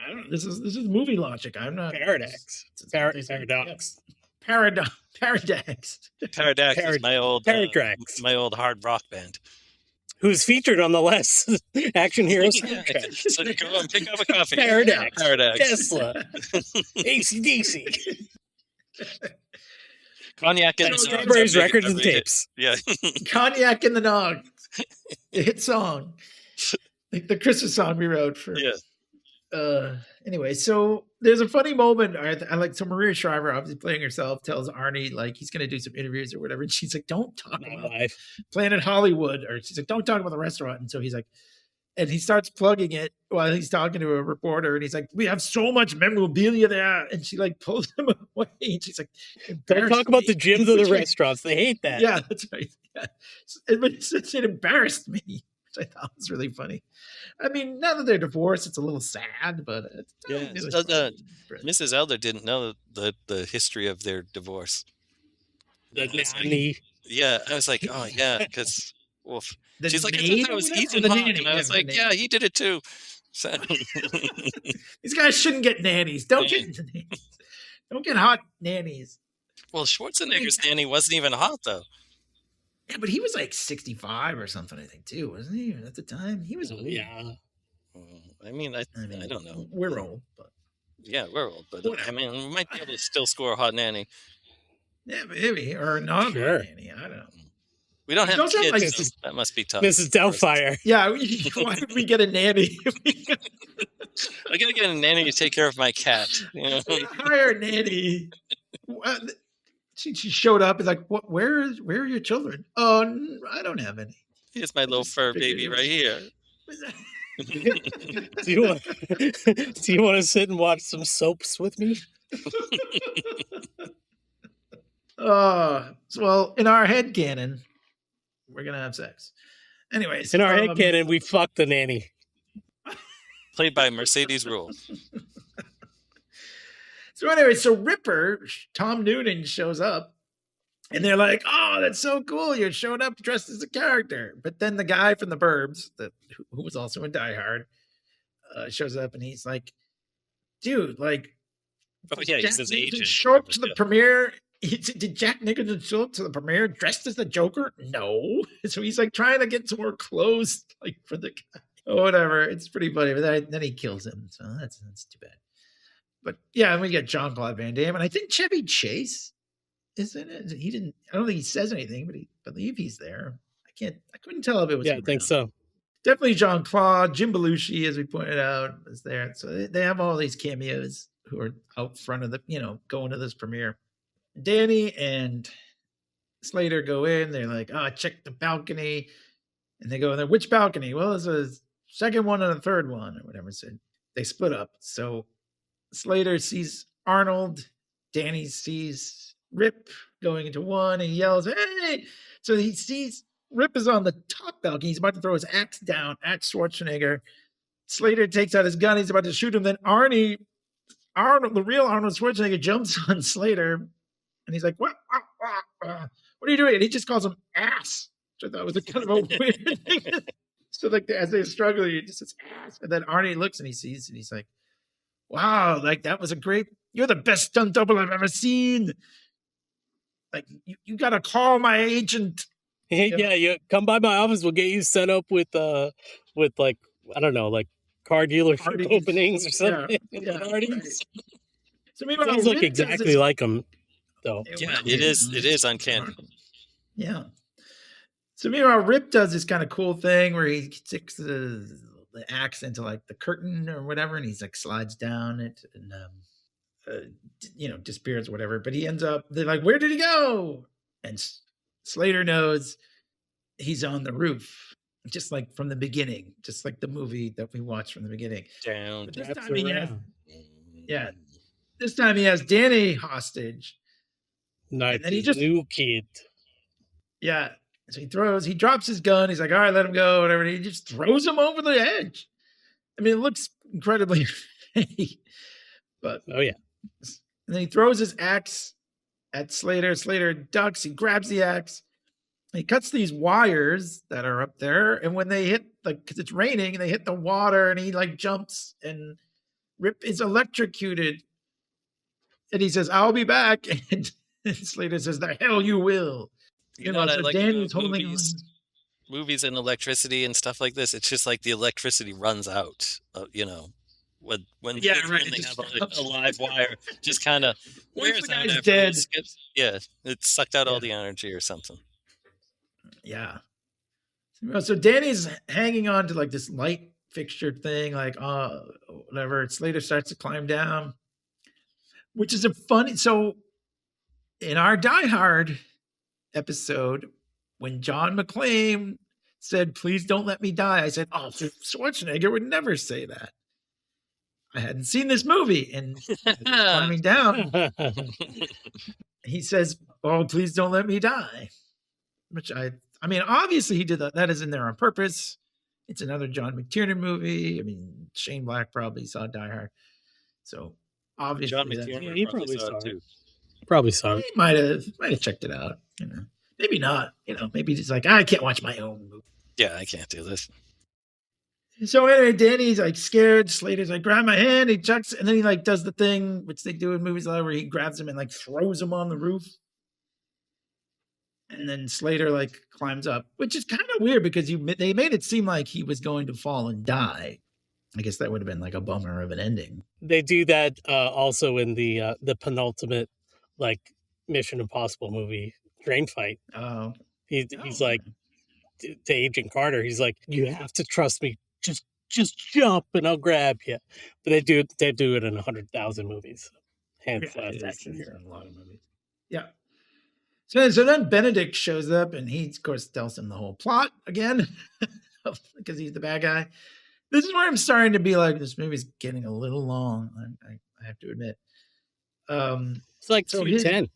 I don't know. This is movie logic. I'm not Paradox. Paradox. Paradox. Paradox is my old hard rock band. Who's featured on the last Action Hero soundtrack. So go and pick up a coffee. Paradox. Paradox. Tesla. AC/DC. Cognac and Strawberries, records, and tapes. Yeah. Cognac and the Nog. The hit song. The Christmas song we wrote for. Yeah. Anyway, so there's a funny moment. I like, so Maria Shriver, obviously playing herself, tells Arny like he's going to do some interviews or whatever. And she's like, don't talk about Planet Hollywood. Or she's like, don't talk about the restaurant. And so he's like, and he starts plugging it while he's talking to a reporter. And he's like, we have so much memorabilia there. And she like pulls him away. And she's like, don't talk about the gyms or the restaurants. They hate that. Yeah, that's right. Yeah. It embarrassed me, which I thought was really funny. I mean, now that they're divorced, it's a little sad, but Mrs. Elder didn't know the history of their divorce. The Yeah, I was like, oh yeah, because she's like, I thought that was Ethan Hawke, and I was like, yeah, he did it too. So. These guys shouldn't get nannies. Don't get hot nannies. Well, Schwarzenegger's nanny wasn't even hot though. Yeah, but he was like 65 or something, I think, too, wasn't he? At the time, he was old. Yeah. I mean, I don't know. We're old, but yeah, we're old, but I mean, we might be able to still score a hot nanny. Yeah, maybe, or not a nanny. I don't know. We don't have kids, like, so that must be tough. Mrs. Doubtfire. Yeah, why did we get a nanny? I gotta get a nanny to take care of my cat. You know? Hire a nanny. She showed up. It's like, what? Where are your children? Oh, I don't have any. Here's my little fur baby right here. Do you want to sit and watch some soaps with me? Well, in our head canon, we're gonna have sex. Anyways, in our head canon, we fucked the nanny. Played by Mercedes Rule. So anyway, so Ripper, Tom Noonan shows up, and they're like, "Oh, that's so cool! You're showing up dressed as a character." But then the guy from the Burbs, who was also in Die Hard, shows up, and he's like, "Dude, like, he's his agent. Show up to the premiere." Did Jack Nicholson show up to the premiere dressed as the Joker? No. So he's like trying to get some more clothes, like for the guy. Oh, whatever. It's pretty funny, but then he kills him. So that's too bad. But yeah, and we get Jean-Claude Van Damme, and I think Chevy Chase is in it. I don't think he says anything, but I believe he's there. I couldn't tell if it was. Yeah, I think so. Definitely Jean-Claude. Jim Belushi, as we pointed out, is there. So they have all these cameos who are out front of the, going to this premiere. Danny and Slater go in. They're like, "Oh, check the balcony," and they go in there. Which balcony? Well, it's a second one and a third one, or whatever. So they split up. So Slater sees Arnold. Danny sees Rip going into one, and he yells, "Hey!" So he sees Rip is on the top balcony. He's about to throw his axe down at Schwarzenegger. Slater takes out his gun. He's about to shoot him. Then Arnold, the real Arnold Schwarzenegger, jumps on Slater, and he's like, "What? What are you doing?" And he just calls him ass, which I thought was kind of a weird thing. So like as they're struggling, he just says ass, and then Arnie looks and he sees, and he's like, "Wow, like that was you're the best stunt double I've ever seen. Like you got to call my agent." Yeah, you come by my office. We'll get you set up with like, I don't know, like car dealership openings or something. Yeah. Parties. So meanwhile, sounds like exactly like him, though. Yeah, it is. It is uncanny. Yeah. So meanwhile, Rip does this kind of cool thing where he sticks the axe into like the curtain or whatever, and he's like slides down it and disappears or whatever. But he ends up, they're like, "Where did he go?" And Slater knows he's on the roof, just like from the beginning, just like the movie that we watched from the beginning. Down. But this time he has Danny hostage. Not the new kid. Yeah. So he drops his gun. He's like, "All right, let him go," whatever. And he just throws him over the edge. I mean, it looks incredibly fake, but oh yeah. And then he throws his axe at Slater. Slater ducks. He grabs the axe. He cuts these wires that are up there, and when they hit, like, because it's raining, and they hit the water, and he like jumps, and Rip is electrocuted. And he says, "I'll be back." And And Slater says, "The hell you will." You know what I so like Danny's about holding movies and electricity and stuff like this? It's just like the electricity runs out, when Yeah, they right, have it just a stops. live wire, just kind of Once wears the out guy's after it dead. skips. Yeah, it sucked out all Yeah. the energy or something. Yeah. So Danny's hanging on to like this light fixture thing, like whatever. Slater starts to climb down, which is a funny. So in our Die Hard episode, when John McClane said, "Please don't let me die," I said, "Oh, Schwarzenegger would never say that." I hadn't seen this movie, and as he's climbing down, he says, "Oh, please don't let me die," which I mean, obviously he did that. That is in there on purpose. It's another John McTiernan movie. I mean, Shane Black probably saw Die Hard, so obviously John McTiernan he probably saw it too. Probably saw it. he might have checked it out. Maybe not. Maybe he's like, I can't watch my own movie. Yeah, I can't do this. So anyway, Danny's like scared. Slater's like, grab my hand. He chucks, and then he like does the thing which they do in movies a lot, where he grabs him and like throws him on the roof. And then Slater like climbs up, which is kind of weird because they made it seem like he was going to fall and die. I guess that would have been like a bummer of an ending. They do that also in the penultimate like Mission Impossible movie, Drain Fight. Oh, He's like to Agent Carter. He's like, "You have to trust me. Just jump and I'll grab you." But they do it in 100,000 movies. Hence Last Action Hero. A lot of movies. Yeah. So then Benedict shows up and he, of course, tells him the whole plot again because he's the bad guy. This is where I'm starting to be like, this movie's getting a little long. I have to admit. It's like 210.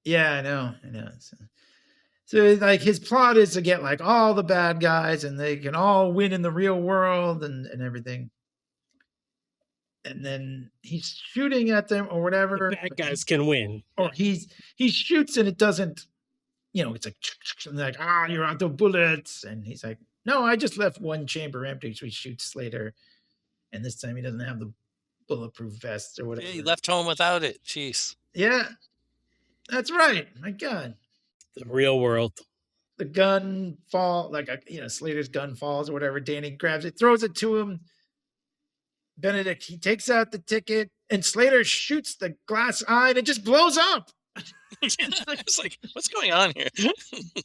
Yeah, I know. So like his plot is to get like all the bad guys and they can all win in the real world and everything. And then he's shooting at them or whatever. The bad guys can win. Or he shoots and it doesn't, it's like, you're out of bullets. And he's like, no, I just left one chamber empty. So he shoots Slater. And this time he doesn't have the bulletproof vest or whatever. Yeah, he left home without it. Jeez. Yeah, that's right. My God. The real world. The gun Slater's gun falls or whatever. Danny grabs it, throws it to him. Benedict, he takes out the ticket and Slater shoots the glass eye and it just blows up. I was like, what's going on here?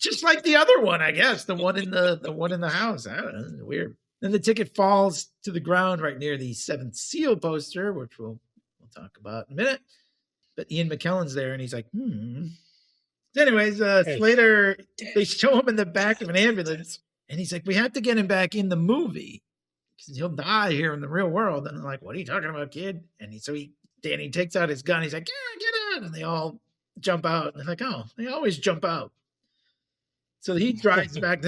Just like the other one, I guess. The one in the house. I don't know. It's weird. Then the ticket falls to the ground right near the Seventh Seal poster, which we'll talk about in a minute. But Ian McKellen's there and he's like, Anyways, Slater, they show him in the back of an ambulance and he's like, we have to get him back in the movie because he'll die here in the real world. And they're like, what are you talking about, kid? And Danny takes out his gun. He's like, yeah, get out. And they all jump out. And they're like, oh, they always jump out. So he drives back.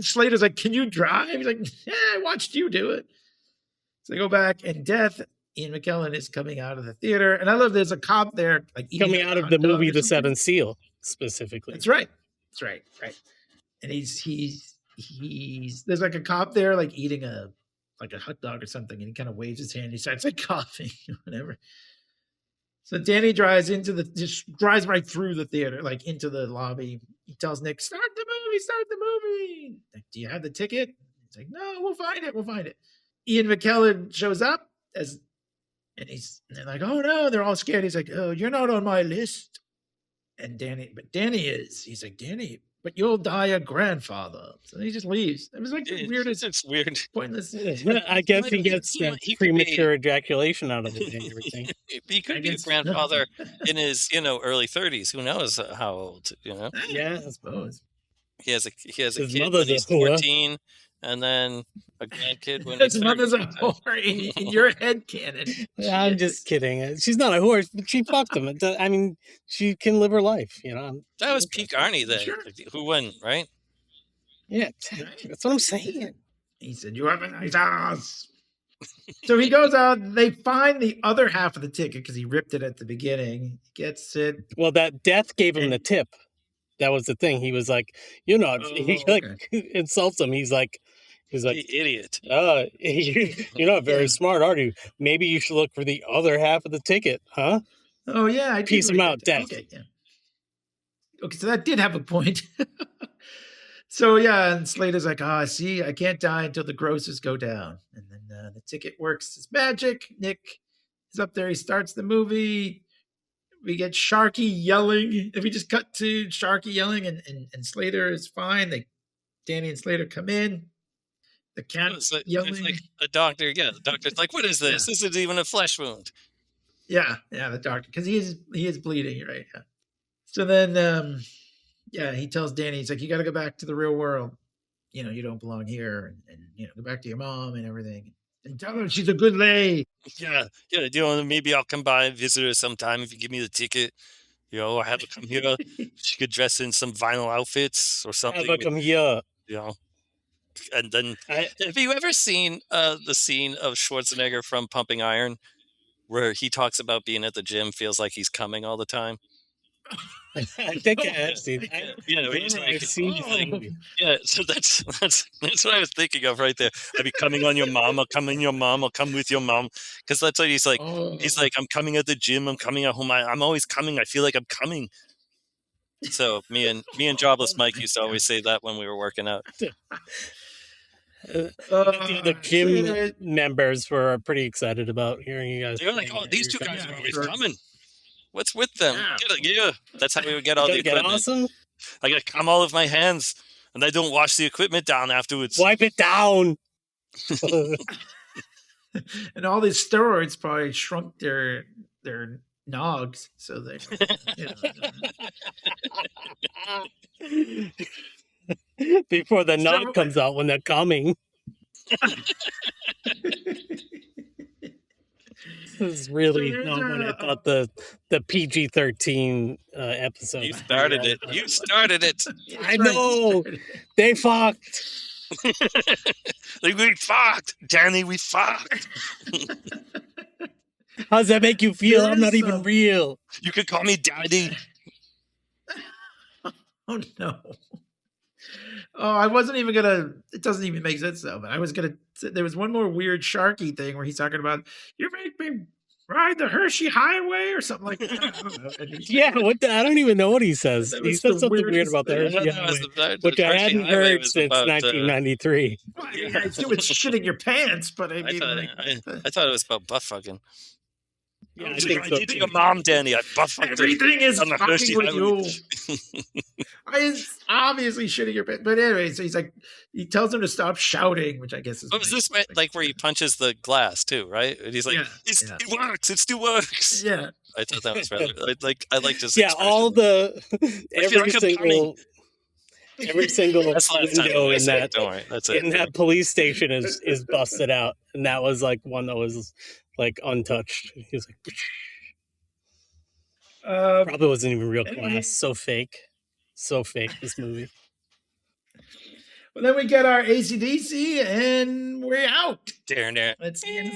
Slater's like, can you drive? He's like, yeah, I watched you do it. So they go back and Ian McKellen is coming out of the theater. And I love there's a cop there. like Coming out of the movie The Seventh Seal, specifically. That's right. Right. And he's there's like a cop there like eating a hot dog or something. And he kind of waves his hand. He starts like coughing or whatever. So Danny drives right through the theater, like into the lobby. He tells Nick, start the movie. Like, do you have the ticket? He's like, no, we'll find it. Ian McKellen shows up and they're like, oh no, they're all scared. He's like, oh, you're not on my list. And Danny is. He's like, Danny, but you'll die a grandfather. So he just leaves. It was like the weirdest. It's weird. Pointless. I guess he gets premature ejaculation out of it and everything. He could be a grandfather in his, early 30s. Who knows how old, Yeah, I suppose. He has a His kid when mother's he's a whore. 14, and then a grandkid when His he's mother's a 30. whore in your head canon. I'm just kidding. She's not a whore, but she fucked him. I mean, she can live her life, That was peak Arny then. Sure. Who won, right? Yeah, that's what I'm saying. He said, you have a nice ass. So he goes out. They find the other half of the ticket because he ripped it at the beginning. He gets it. Well, that death gave him the tip. That was the thing. He was like, he insults him. He's like, You idiot. You're not very smart, are you? Maybe you should look for the other half of the ticket, huh? Oh yeah, I did Peace him write out, that down. death. Okay, yeah. Okay, so that did have a point. So yeah, and Slater's like, "Ah, see, I can't die until the grosses go down." And then the ticket works its magic. Nick is up there. He starts the movie. We get Sharky yelling. If we just cut to Sharky yelling, and Slater is fine. Danny and Slater come in. The cat It's like yelling. a doctor. Yeah, the doctor's like, "What is this? Yeah. This isn't even a flesh wound." Yeah, the doctor, because he is bleeding, right? Yeah. So then, he tells Danny, he's like, "You got to go back to the real world. You don't belong here, and go back to your mom and everything, and tell her she's a good lay." Yeah. Maybe I'll come by and visit her sometime if you give me the ticket. I have her come here. She could dress in some vinyl outfits or something. Have a come here. And then, have you ever seen the scene of Schwarzenegger from Pumping Iron, where he talks about being at the gym, feels like he's coming all the time? I think I have seen that. I've seen yeah. So that's what I was thinking of right there. I'll be coming on your mom. I'll come in your mom. I'll come with your mom. Because that's what he's like. Oh. He's like, I'm coming at the gym. I'm coming at home. I'm always coming. I feel like I'm coming. So me and Jobless Mike used to always say that when we were working out. The gym members were pretty excited about hearing you guys. They were like, "Oh, these two guys are always coming. What's with them?" Yeah. That's how we would get all the equipment. Awesome. I got to come all of my hands, and I don't wash the equipment down afterwards. Wipe it down. And all these steroids probably shrunk their nogs, so they. Before the nog comes out when they're coming. This is really not what I thought the PG-13 episode. You started it. You started it. I know. They fucked. Like, we fucked. Danny, we fucked. How does that make you feel? I'm not even real. You could call me Daddy. Oh, no. Oh, I wasn't even gonna. It doesn't even make sense though. But I was gonna. There was one more weird Sharky thing where he's talking about you make me ride the Hershey Highway or something like that. Yeah, I don't even know what he says. He said something weird about the Hershey Highway, which I hadn't heard since 1993. It's shitting your pants, but I mean, I thought it was about butt fucking. Yeah, I think so. Your mom, Danny. I butt fucked everything is on the fucking Hershey with Highway. you. It's obviously shitting your pants. But anyway, so he's like, he tells him to stop shouting, which I guess is. But was this like where he punches the glass too, right? And he's like, it works. It still works. Yeah. I thought that was rather. I like this. Yeah, all the every single window in that that police station is busted out, and that was like one that was like untouched. He was like, probably wasn't even real glass. So fake, this movie. Well, then we get our AC/DC, and we're out. Let's the end of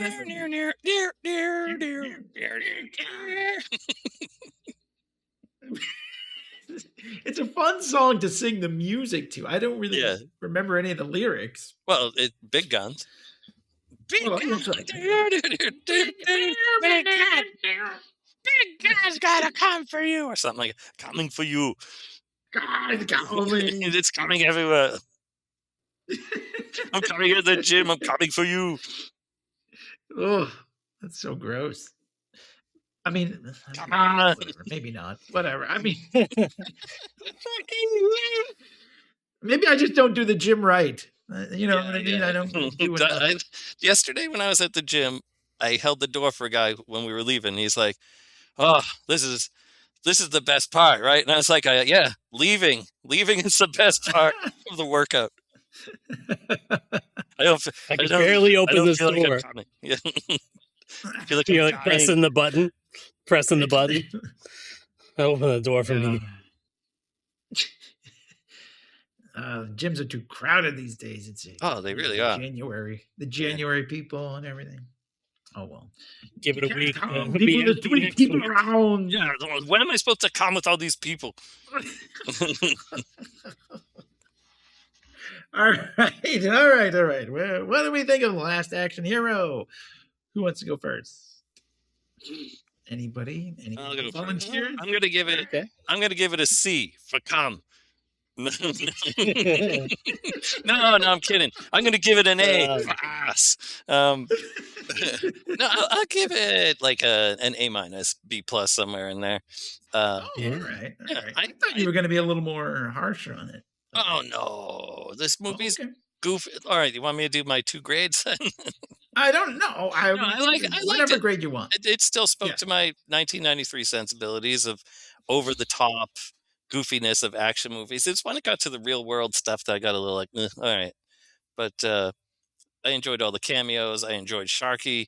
It's a fun song to sing the music to. I don't really remember any of the lyrics. Well, big guns. Big guns. Right. Big guns gotta come for you, or something like coming for you. God, coming. It's coming everywhere. I'm coming at the gym. I'm coming for you. Oh, that's so gross. I mean, come on. Whatever. Maybe not. Whatever. I mean, maybe I just don't do the gym right. You know what I mean? I don't do it. Yesterday when I was at the gym, I held the door for a guy when we were leaving. He's like, "Oh, this is the best part, right?" And I was like, "Yeah, leaving is the best part of the workout." I can barely open this door. Like I feel like you're like pressing the button. I open the door for me. Gyms are too crowded these days. They really are. The January people and everything. Oh well, give it a week. There's too many people around. Yeah, when am I supposed to come with all these people? All right. Well, what do we think of The Last Action Hero? Who wants to go first? Anybody I'll go first. volunteer? I'm gonna give it. Okay. I'm gonna give it a C for cum. No, I'm kidding. I'm gonna give it an A for ass. No, I'll give it like an A minus, B plus somewhere in there. All right. I thought you were going to be a little more harsher on it. Oh no, this movie's okay. goofy. All right, you want me to do my 2 grades? I don't know. I whatever it. grade you want. It still spoke to my 1993 sensibilities of over the top goofiness of action movies. It's when it got to the real world stuff that I got a little like, all right. But I enjoyed all the cameos. I enjoyed Sharky.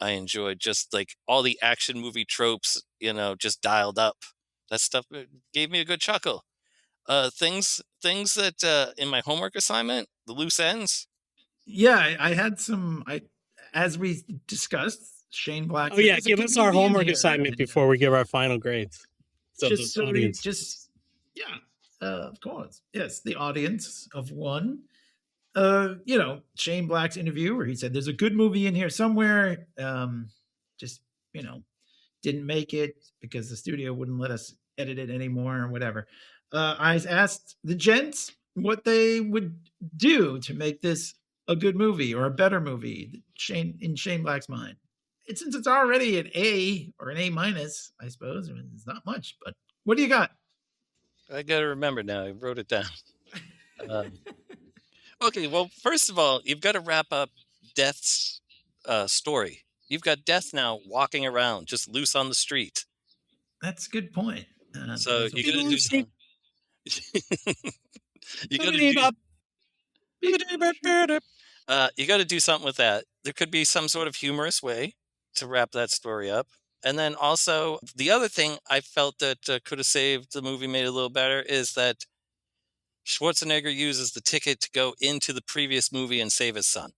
I enjoyed just like all the action movie tropes, just dialed up. That stuff gave me a good chuckle. Things that in my homework assignment, the loose ends. Yeah, I had some. As we discussed, Shane Black. Oh yeah, give us our homework assignment before we give our final grades. So just the audience. Of course, yes, the audience of one. Shane Black's interview where he said there's a good movie in here somewhere. Just didn't make it because the studio wouldn't let us edit it anymore or whatever. I asked the gents what they would do to make this a good movie or a better movie in Shane Black's mind. Since it's already an A or an A minus, I suppose. I mean, it's not much, but what do you got? I got to remember now. I wrote it down. Okay, well, first of all, you've got to wrap up Death's story. You've got Death now walking around, just loose on the street. That's a good point. So you got to do something. You got to do something with that. There could be some sort of humorous way to wrap that story up. And then also, the other thing I felt that could have saved the movie, made it a little better, is that Schwarzenegger uses the ticket to go into the previous movie and save his son.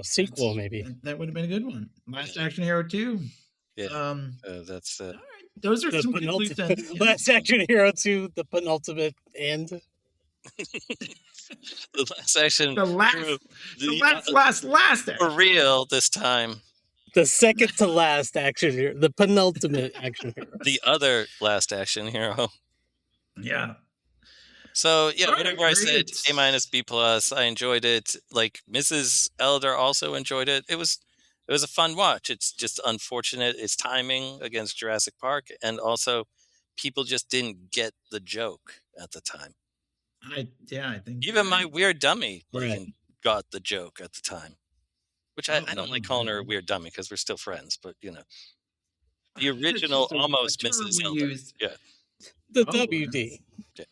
Sequel maybe. That would have been a good one. Last Action Hero 2. Yeah, that's all right. Those are some good loose ends. Last Action Hero 2, the penultimate end. The last action. The last action. For real this time. The second to last action hero. The penultimate action hero. The other last action hero. Yeah. So whatever I said, A minus, B plus. I enjoyed it. Like Mrs. Elder also enjoyed it. It was a fun watch. It's just unfortunate its timing against Jurassic Park, and also people just didn't get the joke at the time. I think even my weird dummy got the joke at the time, which I don't like calling her a weird dummy because we're still friends. But the original almost Mrs. Elder. Yeah. The WD. Yeah.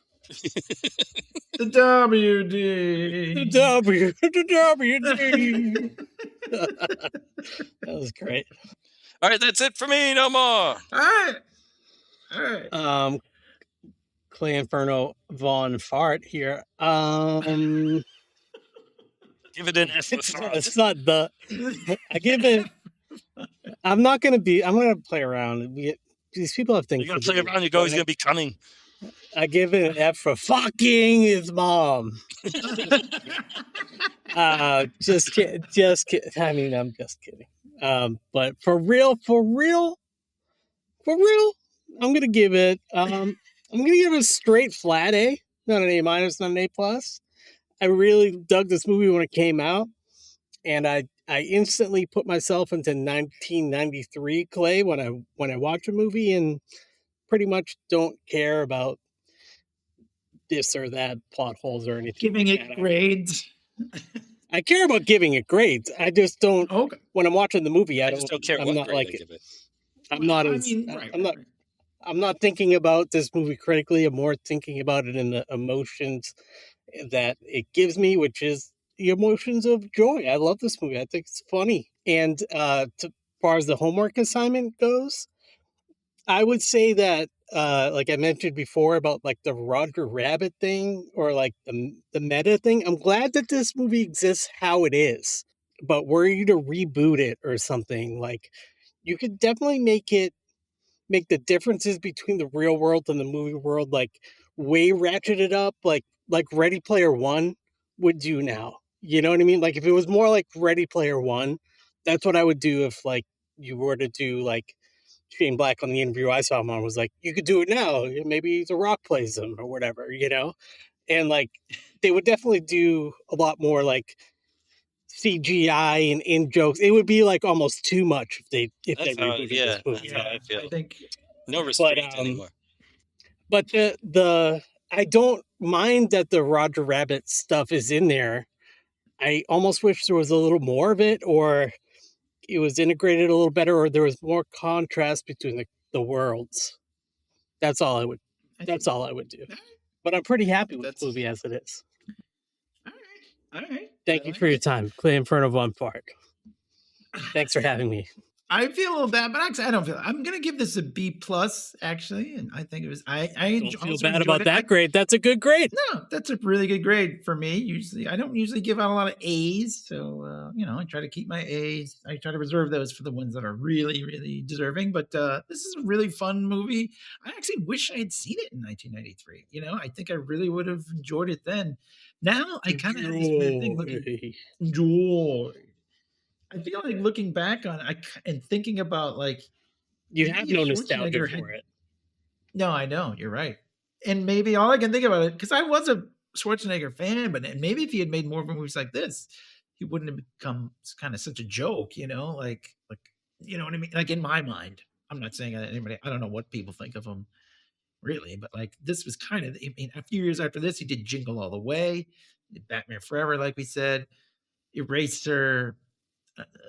The WD. The WD. That was great. All right, that's it for me. No more. All right. Clay Inferno Von Fart here. Give it an F. It's not the. I give it. I'm going to play around. These people have things. You're going to play around. He's going to be cunning. I give it an F for fucking his mom. Just kidding. I mean, I'm just kidding. But for real, I'm gonna give it. I'm gonna give it a straight flat A, not an A minus, not an A plus. I really dug this movie when it came out, and I instantly put myself into 1993 Clay when I watch a movie, and pretty much don't care about this or that plot holes or anything. Giving it grades. I care about giving it grades. I just don't. Okay. When I'm watching the movie, I just don't care. I'm not like it. I'm not. I'm not thinking about this movie critically. I'm more thinking about it in the emotions that it gives me, which is the emotions of joy. I love this movie. I think it's funny. And as far as the homework assignment goes, I would say that, like I mentioned before about like the Roger Rabbit thing or like the meta thing, I'm glad that this movie exists how it is. But were you to reboot it or something, like you could definitely make the differences between the real world and the movie world like way ratcheted up, like Ready Player One would do now. You know what I mean? Like if it was more like Ready Player One, that's what I would do if like you were to do like Shane Black on the interview I saw him on was like, you could do it now. Maybe The Rock plays him or whatever, and like they would definitely do a lot more like CGI and in jokes. It would be like almost too much if they rebooted this movie. That's how I feel. I think No restraint anymore. But the I don't mind that the Roger Rabbit stuff is in there. I almost wish there was a little more of it, or it was integrated a little better, or there was more contrast between the worlds. That's all I would do. But I'm pretty happy with the movie as it is. All right. Thank you for your time. Clay Inferno Von Park. Thanks for having me. I feel a little bad, but actually, I don't feel. I'm gonna give this a B+, actually, and I think it was. I don't feel bad about that grade. That's a good grade. No, that's a really good grade for me. Usually, I don't usually give out a lot of A's, so I try to keep my A's. I try to reserve those for the ones that are really, really deserving. But this is a really fun movie. I actually wish I had seen it in 1993. I think I really would have enjoyed it then. Now I kind of have this weird thing looking joy. I feel like looking back on and thinking about like you have no nostalgia for it. No, I know you're right, and maybe all I can think about it because I was a Schwarzenegger fan, but maybe if he had made more movies like this, he wouldn't have become kind of such a joke. Like you know what I mean? Like in my mind, I'm not saying anybody. I don't know what people think of him really, but like this was kind of. I mean, a few years after this, he did Jingle All the Way, did Batman Forever, like we said, Eraser.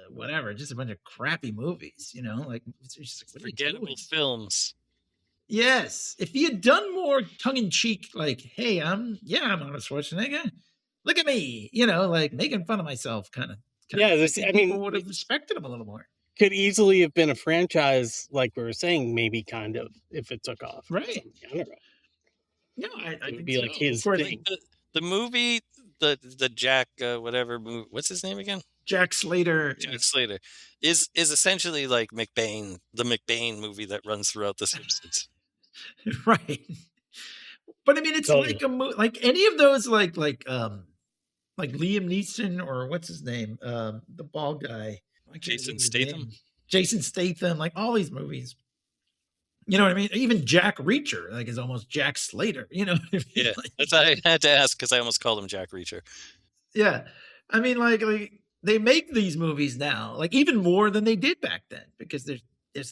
Whatever, just a bunch of crappy movies, like it's just forgettable films. Yes, if he had done more tongue-in-cheek, like, "Hey, I'm Arnold Schwarzenegger. Look at me," like making fun of myself, kind of. Yeah, people would have respected him a little more. Could easily have been a franchise, like we were saying, maybe kind of if it took off. Right. I don't know. No, I think be like his thing. The movie, the Jack whatever movie. What's his name again? Jack Slater. Jack Slater is essentially like McBain, the McBain movie that runs throughout The Simpsons. Right. But I mean, it's like like any of those, like Liam Neeson or what's his name, the bald guy, Jason Statham. Jason Statham, like all these movies. You know what I mean? Even Jack Reacher, like, is almost Jack Slater. You know what I mean? Yeah, like, that's I had to ask because I almost called him Jack Reacher. Yeah, I mean, like they make these movies now, like even more than they did back then, because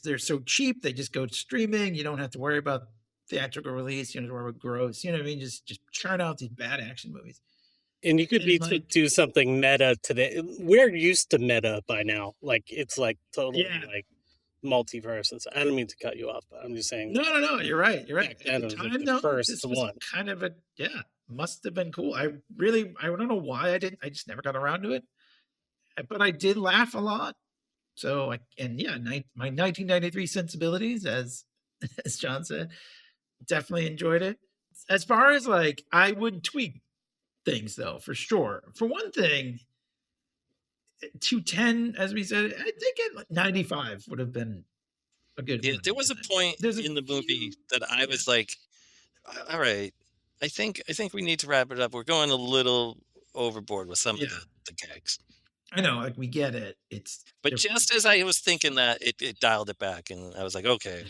they're so cheap. They just go streaming. You don't have to worry about theatrical release. You don't have to worry about gross. You know what I mean? Just churn out these bad action movies. And you could do something meta today. We're used to meta by now. Like it's like totally like multiverses. I don't mean to cut you off, but I'm just saying. No. You're right. At the time, the first this one. was kind of must have been cool. I don't know why I didn't. I just never got around to it. But I did laugh a lot. So my 1993 sensibilities, as John said, definitely enjoyed it. As far as like, I would tweak things though, for sure. For one thing, 210, as we said, I think 95 would have been a good. Yeah, there was a point in the movie that I was like, all right, I think we need to wrap it up. We're going a little overboard with some of the gags. I know, like we get it. But just as I was thinking that, it dialed it back, and I was like, okay.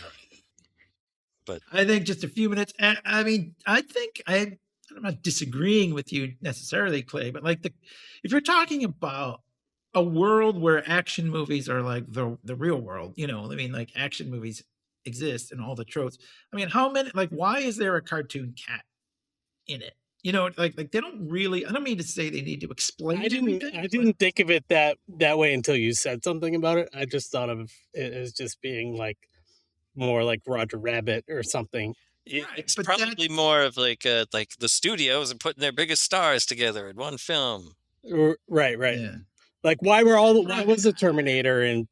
But I think just a few minutes. I mean, I think I'm not disagreeing with you necessarily, Clay, but like if you're talking about a world where action movies are like the real world, I mean, like action movies exist and all the tropes. I mean, how many? Like, why is there a cartoon cat in it? Like they don't really. I don't mean to say they need to explain. I didn't think of it that way until you said something about it. I just thought of it as just being like more like Roger Rabbit or something. It's probably more of like the studios are putting their biggest stars together in one film. Right. Yeah. Like why was the Terminator and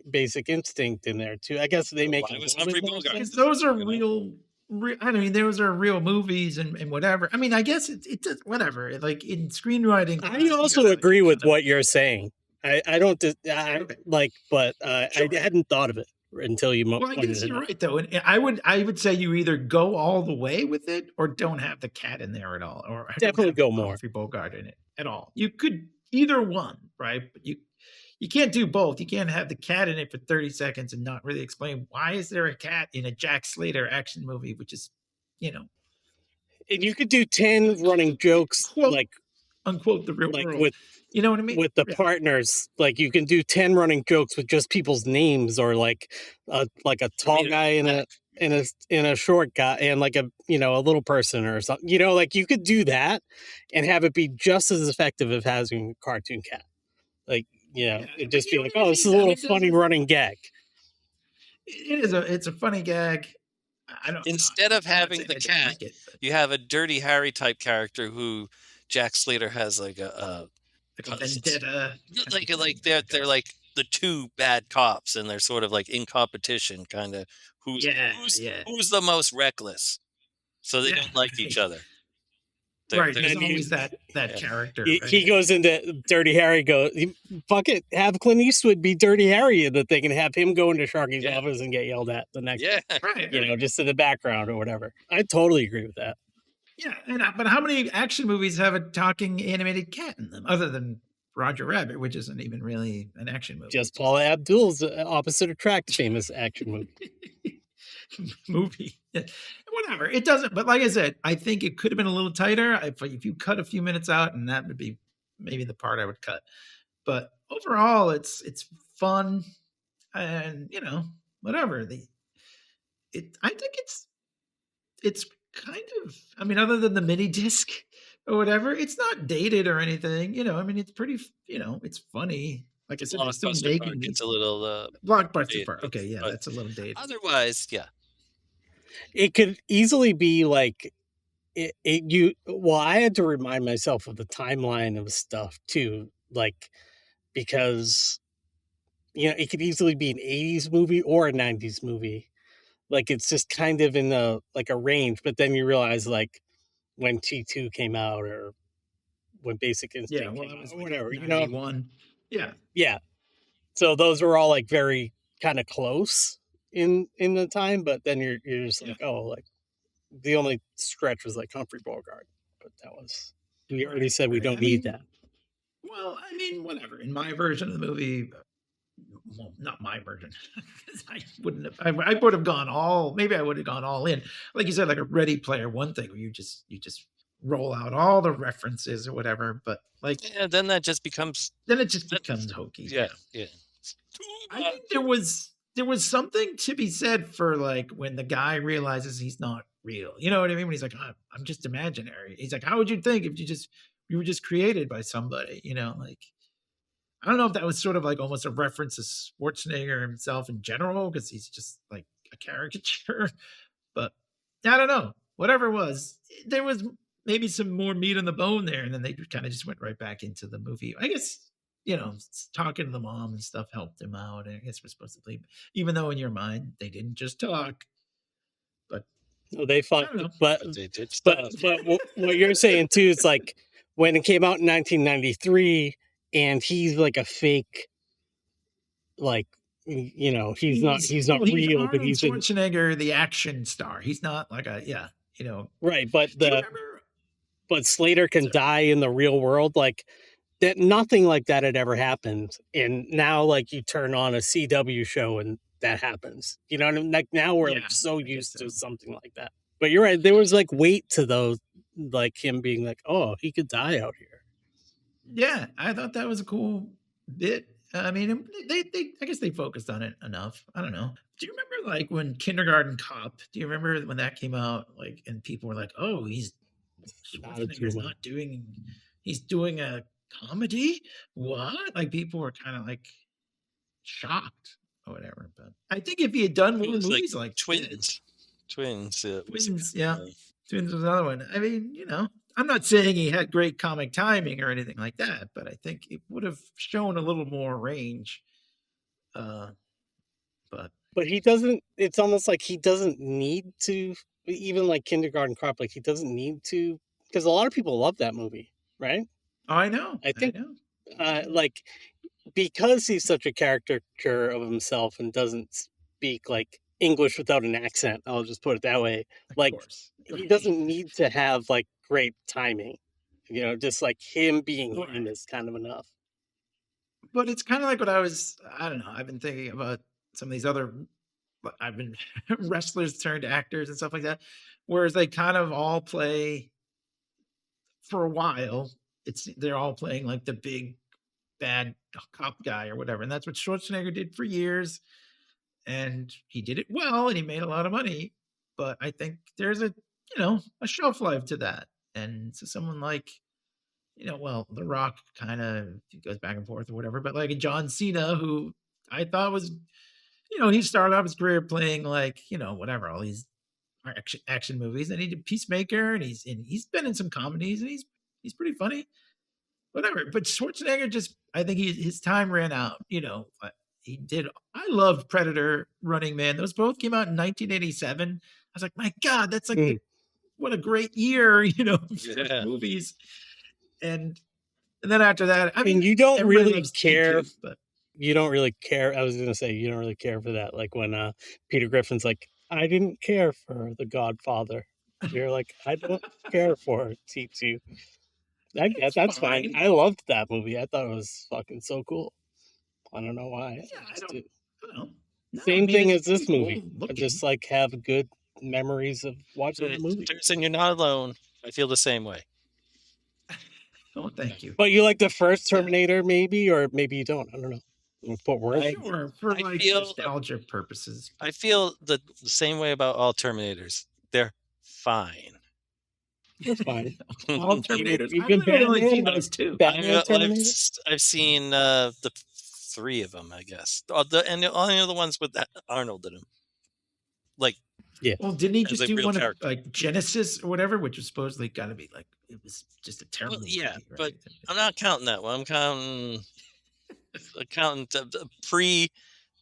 Basic Instinct in there too? I guess they make it. Those are real. I mean, those are real movies and whatever. I mean, I guess it does whatever. Like in screenwriting, I also agree with what you're saying. I don't but I hadn't thought of it until you. Well, I guess you're right though, and I would say you either go all the way with it or don't have the cat in there at all, or definitely go more. Humphrey Bogart in it at all. You could either one, right? But you can't do both. You can't have the cat in it for 30 seconds and not really explain why is there a cat in a Jack Slater action movie, which is, And you could do 10 running jokes, quote unquote the real world. with you know what I mean? With the partners, like you can do 10 running jokes with just people's names, or like a tall guy and a short guy and like a little person or something. Like you could do that and have it be just as effective as having a cartoon cat. Like, it'd just be like, oh, this is a little funny running gag. It's a funny gag. Instead of having the cat, you have a Dirty Harry type character who Jack Slater has like a vendetta. Like they're like the two bad cops, and they're sort of like in competition, kind of who's the most reckless. So they don't like each other. There's always that character. He goes into Dirty Harry. Fuck it, have Clint Eastwood be Dirty Harry in the thing, and have him go into Sharky's office and get yelled at the next. Just in the background or whatever. I totally agree with that. Yeah, but how many action movies have a talking animated cat in them, other than Roger Rabbit, which isn't even really an action movie? Just Paula Abdul's Opposite Attract famous action movie. Whatever. It doesn't, but like I said, I think it could have been a little tighter if you cut a few minutes out, and that would be maybe the part I would cut. But overall, it's fun, and whatever. I think it's kind of, I mean, other than the mini disc or whatever, it's not dated or anything. I mean, it's pretty, it's funny. Like I said, it's still making it's a little Blockbuster Park. Okay, yeah, that's a little dated. Otherwise, yeah. It could easily be like I had to remind myself of the timeline of stuff too, like, because it could easily be an 80s movie or a 90s movie. Like, it's just kind of in a range, but then you realize, like, when T2 came out, or when Basic Instinct came out, or whatever, 91. Yeah. So those were all like very kind of close in the time, but then you're just like, oh, like the only stretch was like Humphrey Bogart, but we already said we don't need that. Well, I mean, whatever. In my version of the movie, well, not my version, because I would have gone all in, like you said, like a Ready Player One thing, where you just roll out all the references or whatever. But like, then that just becomes hokey. Yeah. I think there was something to be said for like when the guy realizes he's not real. You know what I mean? When he's like, I'm just imaginary. He's like, how would you think if you were just created by somebody? Like, I don't know if that was sort of like almost a reference to Schwarzenegger himself in general, because he's just like a caricature. But I don't know. Whatever it was, there was maybe some more meat on the bone there, and then they kind of just went right back into the movie. I guess, talking to the mom and stuff helped him out. I guess we're supposed to believe, even though in your mind they didn't just talk. But they fought. But they did stuff. But what you're saying too is like when it came out in 1993. And he's like a fake, like, he's not real, Arnold but he's Schwarzenegger, the action star. He's not like right. But Slater can die in the real world, like that. Nothing like that had ever happened, and now like you turn on a CW show and that happens. You know what I mean? Like now we're like so used to something like that. But you're right. There was like weight to those, like him being like, oh, he could die out here. Yeah, I thought that was a cool bit. I mean, they I guess they focused on it enough. I don't know. Do you remember like when Kindergarten Cop? Do you remember when that came out? Like, and people were like, "Oh, he's doing a comedy? What?" Like, people were kind of like shocked or whatever. But I think if he had done more movies like Twins, yeah, Twins was another one. I mean, I'm not saying he had great comic timing or anything like that, but I think it would have shown a little more range. But he doesn't. It's almost like he doesn't need to. Even like Kindergarten Cop, like he doesn't need to, because a lot of people love that movie, right? Oh, I know. I think, like, because he's such a caricature of himself and doesn't speak like English without an accent. I'll just put it that way. Like, he doesn't need to have like great timing, just like him being him is kind of enough. But it's kind of like what I don't know. I've been thinking about some of these other, I've been wrestlers turned actors and stuff like that, whereas they kind of all play for a while. They're all playing like the big bad cop guy or whatever. And that's what Schwarzenegger did for years. And he did it well and he made a lot of money. But I think there's a shelf life to that. And so someone like, well, The Rock kind of goes back and forth or whatever, but like a John Cena, who I thought was, he started off his career playing like, whatever, all these action movies. And he did Peacemaker, and he's been in some comedies, and he's pretty funny. Whatever. But Schwarzenegger I think his time ran out. He did. I loved Predator, Running Man. Those both came out in 1987. I was like, my God, that's like what a great year, for movies. And then after that, I mean, you don't really care. Too, but you don't really care. I was going to say, you don't really care for that. Like when Peter Griffin's like, I didn't care for The Godfather. You're like, I don't care for T2. That's fine. I loved that movie. I thought it was fucking so cool. I don't know why. Yeah, I don't know. No, Same thing as this movie. I just like have good memories of watching the movie. Dursin, you're not alone. I feel the same way. Oh, thank you. But you like the first Terminator, maybe, or maybe you don't. I don't know. Sure, for like nostalgia purposes. I feel the same way about all Terminators. They're fine. They're fine. All Terminators. I've only seen those two. I've seen the 3 of them, I guess. And the only other ones with Arnold in them. Like, yeah. Well, didn't he just do one of like Genesis or whatever, which was supposedly got to be like, it was just a terrible movie, right? But I'm not counting that one. I'm counting pre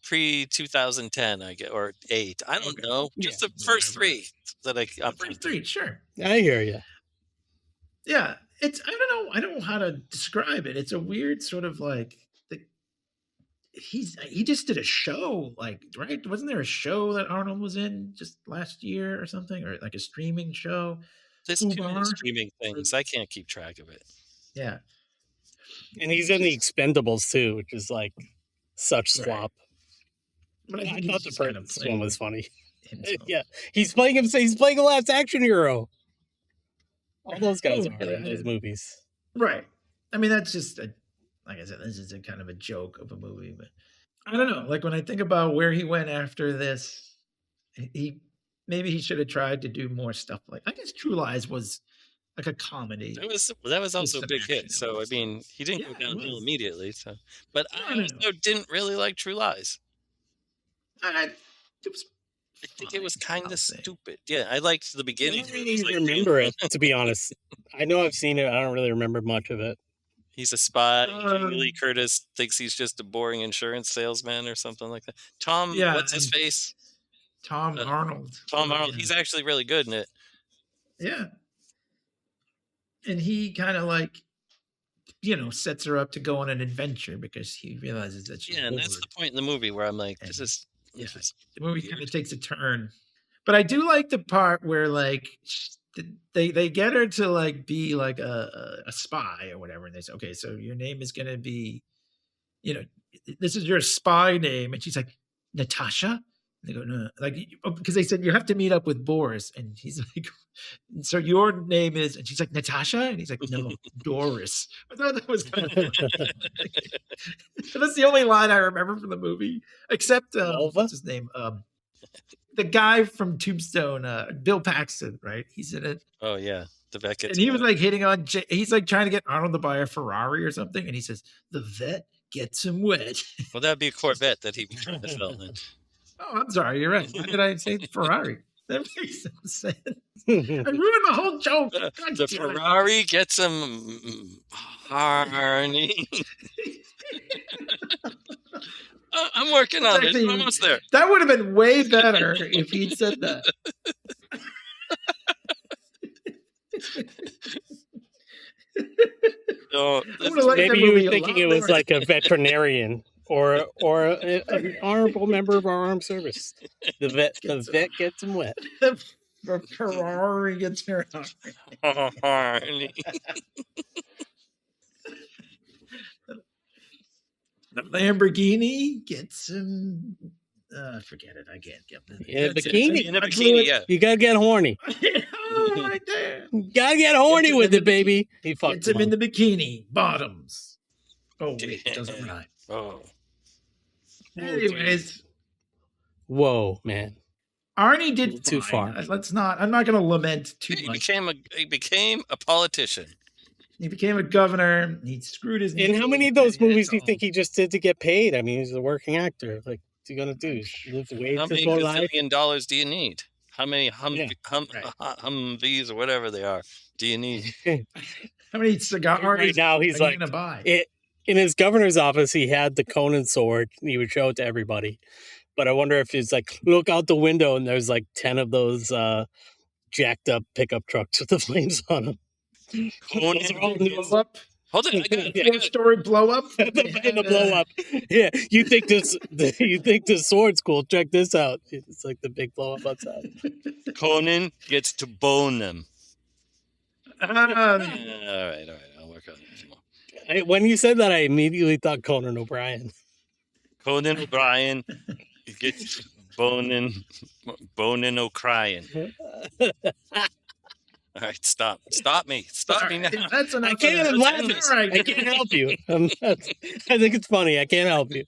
2010, I guess, or 8. I don't know. Just the first 3 that I'm first 3, sure. I hear you. Yeah, I don't know how to describe it. It's a weird sort of like he just did a show, like, right? Wasn't there a show that Arnold was in just last year or something, or like a streaming show? There's too many streaming things. I can't keep track of it. Yeah. And he's in the Expendables too, which is like such slop. But I thought the first one was funny. Yeah, he's playing him. He's playing the last action hero. All those guys are in those movies, right? I mean, that's just like I said, this is a kind of a joke of a movie. But I don't know. Like when I think about where he went after this, maybe he should have tried to do more stuff. Like, I guess True Lies was like a comedy. That was also a big hit. So I mean, he didn't go downhill immediately. So, but I also didn't really like True Lies. I think it was kind of stupid. Yeah, I liked the beginning. I don't really remember it, to be honest. I know I've seen it. I don't really remember much of it. He's a spy. Jamie Lee Curtis thinks he's just a boring insurance salesman or something like that. What's his face? Tom Arnold. Tom Arnold. He's actually really good in it. Yeah. And he kind of like, sets her up to go on an adventure because he realizes that she's bored. And that's the point in the movie where I'm like, this is the movie kind of takes a turn. But I do like the part where like they get her to like be like a spy or whatever, and they say, okay, so your name is gonna be, this is your spy name, and she's like, Natasha. And they go, no, like, because they said you have to meet up with Boris, and he's like, so your name is, and she's like, Natasha, and he's like, no, Doris. I thought that was kind of funny. That's the only line I remember from the movie, except what's his name? The guy from Tombstone, Bill Paxton, right? He's in it. Oh yeah, the vet gets. And he was like hitting on. He's like trying to get Arnold to buy a Ferrari or something, and he says, "The vet gets him wet." Well, that'd be a Corvette that he'd be trying to sell in. Oh, I'm sorry. You're right. Why did I say Ferrari? That makes no sense. I ruined the whole joke. The Ferrari gets him Arny. I'm working on it. I'm almost there. That would have been way better if he'd said that. Maybe you were thinking it was like a veterinarian or an honorable member of our armed service. The vet gets him wet. The Ferrari gets her Arny. The Lamborghini gets him. Forget it. I can't get it. Yeah, That's bikini. it. In a I blew bikini, it. yeah. You gotta get horny. Oh, right there. You gotta get horny him with in the it, baby. He Gets fucked him him in up. the bikini bottoms. Oh wait, it doesn't rhyme. Oh. Anyways, Whoa, man. Arnie did Too fine. far. Let's not. I'm not going to lament too He much. became a politician. He became a governor. He screwed his. And how many of those movies do you think he just did to get paid? I mean, he's a working actor. Like, what's he gonna do? Live wage How his many whole life? gazillion dollars do you need? How many Right. Humvees or whatever they are do you need? How many cigars? Right now, he's are you like, gonna buy? in his governor's office, he had the Conan sword. And he would show it to everybody. But I wonder if it's like, look out the window and there's like 10 of those jacked up pickup trucks with the flames on them. Conan Those are all new. Blow up. Hold on, I got it. Four-story blow up. the blow up. Yeah, you think this sword's cool? Check this out. It's like the big blow up outside. Conan gets to bone them. All right. I'll work on it. When you said that, I immediately thought Conan O'Brien. Conan O'Brien gets boning O'Brien. All right, stop me now. That's enough. I can't laugh. I can't help you. I think it's funny. I can't help you.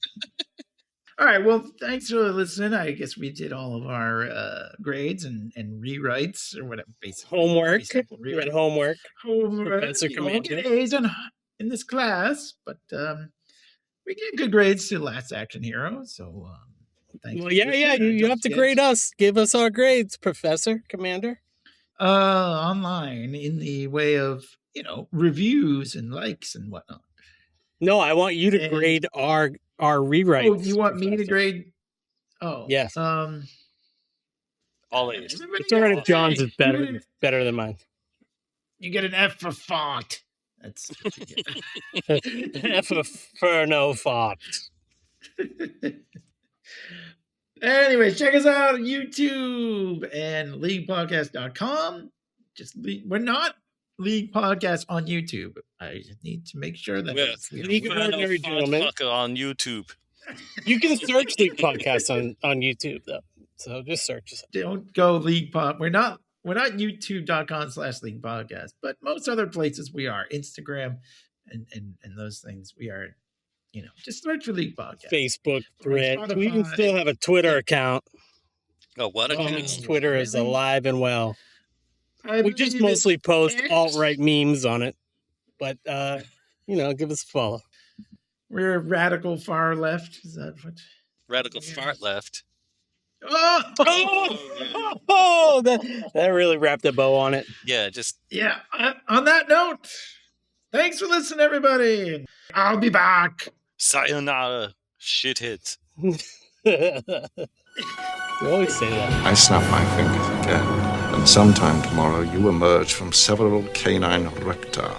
All right. Well, thanks for listening. I guess we did all of our grades and rewrites or whatever. Basically, Homework. simple You had rewrite. homework. Homework. Professor You won't get Commander. A's in this class, but we gave good grades to Last Action Hero. So thanks. Well, yeah. You have to grade us. Give us our grades, Professor Commander. Online in the way of reviews and likes and whatnot. No, I want you to grade our rewrites. Oh, you want me to Professor. grade? Oh, Yes. All A's. It's all right if John's is better than mine. You get an F for font. That's what you get. F of Ferno font. Anyway, check us out on YouTube and LeaguePodcast.com. We're not League Podcast on YouTube. I just need to make sure that League of Ordinary Gentlemen on YouTube. You can search League Podcast on YouTube though. So just search us. Don't go League Pod. We're not YouTube.com/League Podcast, but most other places we are. Instagram and those things we are. Just search for League Podcast. Facebook, Thread. Spotify. We even still have a Twitter account. Oh, what a Twitter is Really? alive and well. I We just believe mostly post X. alt-right memes on it. But, give us a follow. We're radical far left. Is that what? radical fart left. Oh, that really wrapped a bow on it. Yeah, just Yeah. On that note, thanks for listening, everybody. I'll be back. sayonara, shitheads. You always say that. I snap my fingers again, and sometime tomorrow you emerge from several canine recta,